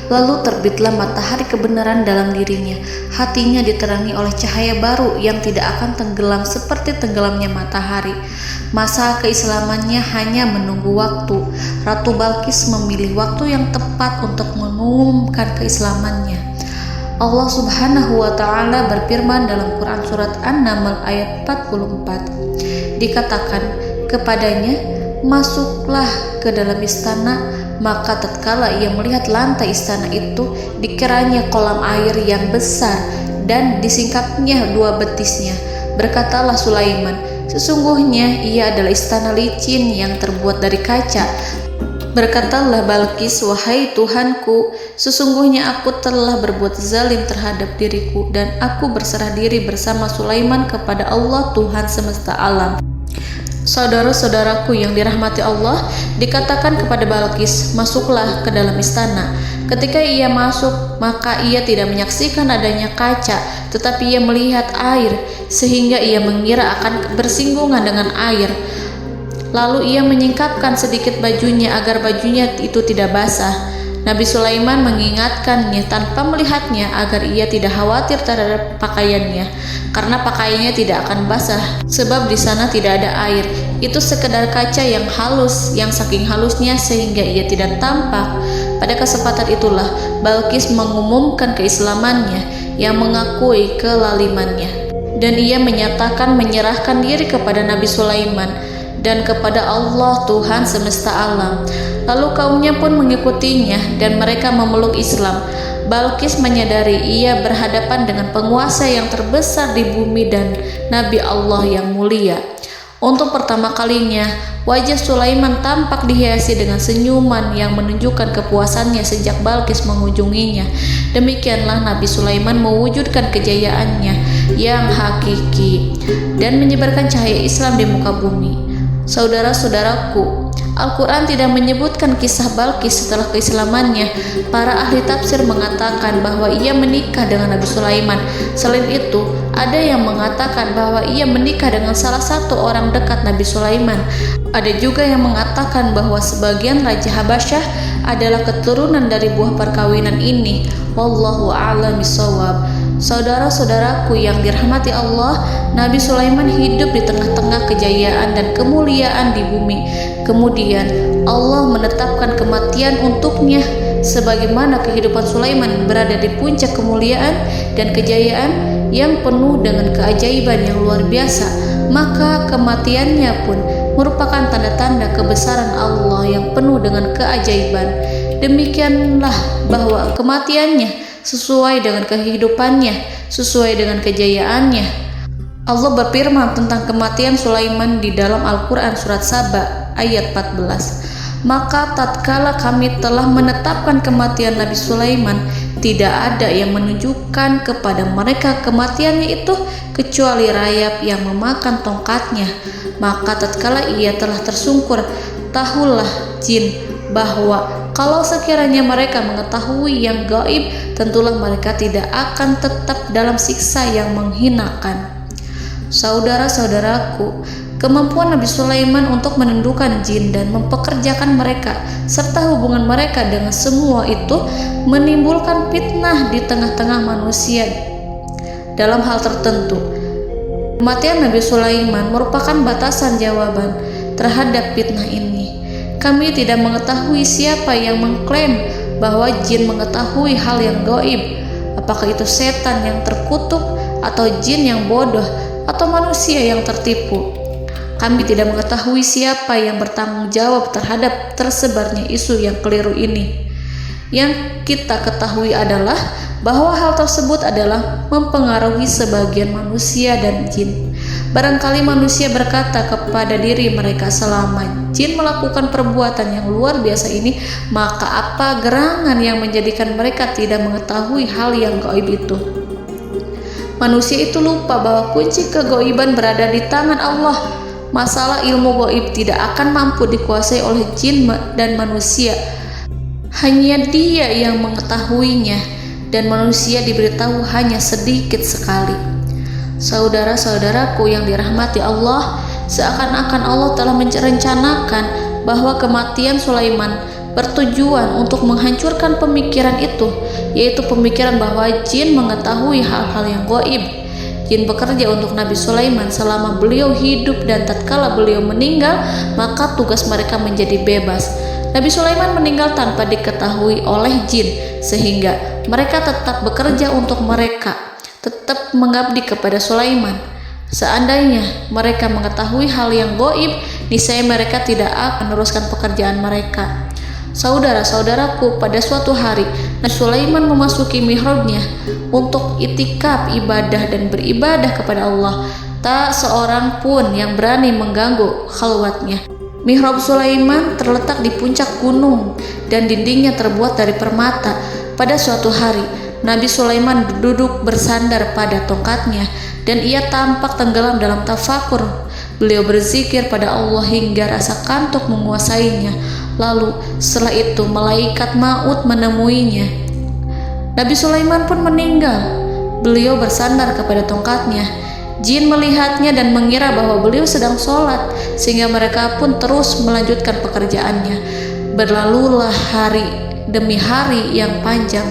Speaker 2: Lalu terbitlah matahari kebenaran dalam dirinya. Hatinya diterangi oleh cahaya baru yang tidak akan tenggelam seperti tenggelamnya matahari. Masa keislamannya hanya menunggu waktu. Ratu Balqis memilih waktu yang tepat untuk mengumumkan keislamannya. Allah Subhanahu wa Ta'ala berfirman dalam Quran Surat An-Naml ayat 44. Dikatakan kepadanya, masuklah ke dalam istana. Maka tatkala ia melihat lantai istana itu, dikiranya kolam air yang besar dan disingkapnya dua betisnya. Berkatalah Sulaiman, sesungguhnya ia adalah istana licin yang terbuat dari kaca. Berkatalah Balqis, wahai Tuhanku, sesungguhnya aku telah berbuat zalim terhadap diriku, dan aku berserah diri bersama Sulaiman kepada Allah Tuhan semesta alam. Saudara-saudaraku yang dirahmati Allah, dikatakan kepada Balqis, masuklah ke dalam istana. Ketika ia masuk, maka ia tidak menyaksikan adanya kaca, tetapi ia melihat air, sehingga ia mengira akan bersinggungan dengan air. Lalu ia menyingkapkan sedikit bajunya agar bajunya itu tidak basah. Nabi Sulaiman mengingatkannya tanpa melihatnya agar ia tidak khawatir terhadap pakaiannya, karena pakaiannya tidak akan basah sebab di sana tidak ada air. Itu sekedar kaca yang halus, yang saking halusnya sehingga ia tidak tampak. Pada kesempatan itulah Balqis mengumumkan keislamannya yang mengakui kelalimannya, dan ia menyatakan menyerahkan diri kepada Nabi Sulaiman dan kepada Allah Tuhan semesta alam. Lalu kaumnya pun mengikutinya dan mereka memeluk Islam. Balqis menyadari ia berhadapan dengan penguasa yang terbesar di bumi dan Nabi Allah yang mulia. Untuk pertama kalinya, wajah Sulaiman tampak dihiasi dengan senyuman yang menunjukkan kepuasannya sejak Balqis mengunjunginya. Demikianlah Nabi Sulaiman mewujudkan kejayaannya yang hakiki dan menyebarkan cahaya Islam di muka bumi. Saudara-saudaraku, Al-Quran tidak menyebutkan kisah Balqis setelah keislamannya. Para ahli tafsir mengatakan bahwa ia menikah dengan Nabi Sulaiman. Selain itu, ada yang mengatakan bahwa ia menikah dengan salah satu orang dekat Nabi Sulaiman. Ada juga yang mengatakan bahwa sebagian Raja Habasyah adalah keturunan dari buah perkawinan ini. Wallahu a'lam bishawab. Saudara-saudaraku yang dirahmati Allah, Nabi Sulaiman hidup di tengah-tengah kejayaan dan kemuliaan di bumi. Kemudian Allah menetapkan kematian untuknya, sebagaimana kehidupan Sulaiman berada di puncak kemuliaan dan kejayaan yang penuh dengan keajaiban yang luar biasa. Maka kematiannya pun merupakan tanda-tanda kebesaran Allah yang penuh dengan keajaiban. Demikianlah bahwa kematiannya sesuai dengan kehidupannya, sesuai dengan kejayaannya. Allah berfirman tentang kematian Sulaiman di dalam Al-Quran Surat Saba ayat 14. Maka tatkala kami telah menetapkan kematian Nabi Sulaiman, tidak ada yang menunjukkan kepada mereka kematiannya itu kecuali rayap yang memakan tongkatnya. Maka tatkala ia telah tersungkur, tahulah jin bahwa kalau sekiranya mereka mengetahui yang gaib, tentulah mereka tidak akan tetap dalam siksa yang menghinakan. Saudara-saudaraku, kemampuan Nabi Sulaiman untuk menundukkan jin dan mempekerjakan mereka serta hubungan mereka dengan semua itu menimbulkan fitnah di tengah-tengah manusia dalam hal tertentu. Kematian Nabi Sulaiman merupakan batasan jawaban terhadap fitnah ini. Kami tidak mengetahui siapa yang mengklaim bahwa jin mengetahui hal yang gaib. Apakah itu setan yang terkutuk, atau jin yang bodoh, atau manusia yang tertipu? Kami tidak mengetahui siapa yang bertanggung jawab terhadap tersebarnya isu yang keliru ini. Yang kita ketahui adalah bahwa hal tersebut adalah mempengaruhi sebagian manusia dan jin. Barangkali manusia berkata kepada diri mereka, selama jin melakukan perbuatan yang luar biasa ini, maka apa gerangan yang menjadikan mereka tidak mengetahui hal yang gaib itu? Manusia itu lupa bahwa kunci kegaiban berada di tangan Allah. masalah ilmu gaib tidak akan mampu dikuasai oleh jin dan manusia. Hanya Dia yang mengetahuinya, dan manusia diberitahu hanya sedikit sekali. Saudara-saudaraku yang dirahmati Allah, seakan-akan Allah telah merencanakan bahwa kematian Sulaiman bertujuan untuk menghancurkan pemikiran itu, yaitu pemikiran bahwa jin mengetahui hal-hal yang gaib. Jin bekerja untuk Nabi Sulaiman selama beliau hidup, dan tatkala beliau meninggal, maka tugas mereka menjadi bebas. Nabi Sulaiman meninggal tanpa diketahui oleh jin, sehingga mereka tetap bekerja untuk mereka, tetap mengabdi kepada Sulaiman. Seandainya mereka mengetahui hal yang gaib, niscaya mereka tidak akan meneruskan pekerjaan mereka. Saudara-saudaraku, pada suatu hari Nabi Sulaiman memasuki mihrabnya untuk itikaf ibadah dan beribadah kepada Allah. Tak seorang pun yang berani mengganggu khalwatnya. Mihrab Sulaiman terletak di puncak gunung dan dindingnya terbuat dari permata. Pada suatu hari, Nabi Sulaiman duduk bersandar pada tongkatnya dan ia tampak tenggelam dalam tafakur. Beliau berzikir pada Allah hingga rasa kantuk menguasainya. Lalu setelah itu malaikat maut menemuinya. Nabi Sulaiman pun meninggal. Beliau bersandar kepada tongkatnya. Jin melihatnya dan mengira bahwa beliau sedang sholat, sehingga mereka pun terus melanjutkan pekerjaannya. Berlalulah hari demi hari yang panjang.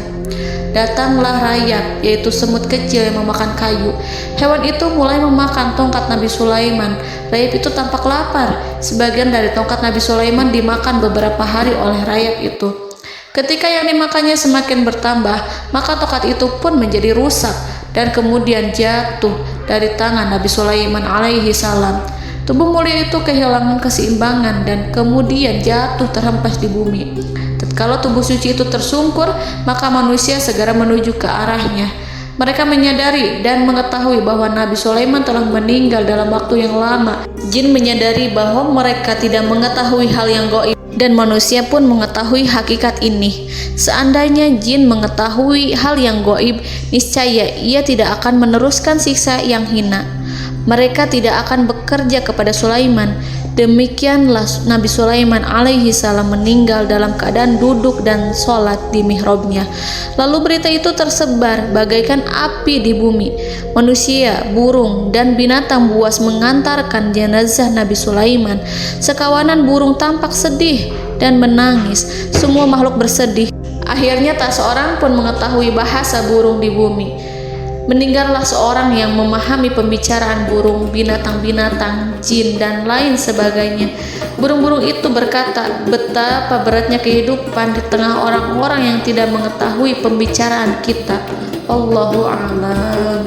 Speaker 2: Datanglah rayap, yaitu semut kecil yang memakan kayu. Hewan itu mulai memakan tongkat Nabi Sulaiman. Rayap itu tampak lapar. Sebagian dari tongkat Nabi Sulaiman dimakan beberapa hari oleh rayap itu. Ketika yang dimakannya semakin bertambah, maka tongkat itu pun menjadi rusak dan kemudian jatuh dari tangan Nabi Sulaiman alaihi salam. Tubuh mulia itu kehilangan keseimbangan dan kemudian jatuh terhempas di bumi. Tatkala tubuh suci itu tersungkur, maka manusia segera menuju ke arahnya. Mereka menyadari dan mengetahui bahwa Nabi Sulaiman telah meninggal dalam waktu yang lama. Jin menyadari bahwa mereka tidak mengetahui hal yang gaib, dan manusia pun mengetahui hakikat ini. Seandainya jin mengetahui hal yang gaib, niscaya ia tidak akan meneruskan siksa yang hina. Mereka tidak akan bekerja kepada Sulaiman. Demikianlah Nabi Sulaiman alaihi salam meninggal dalam keadaan duduk dan sholat di mihrabnya. Lalu berita itu tersebar bagaikan api di bumi. Manusia, burung, dan binatang buas mengantarkan jenazah Nabi Sulaiman. Sekawanan burung tampak sedih dan menangis. Semua makhluk bersedih. Akhirnya tak seorang pun mengetahui bahasa burung di bumi. Meninggallah seorang yang memahami pembicaraan burung, binatang-binatang, jin, dan lain sebagainya. Burung-burung itu berkata, betapa beratnya kehidupan di tengah orang-orang yang tidak mengetahui pembicaraan kita. Allahu a'lam.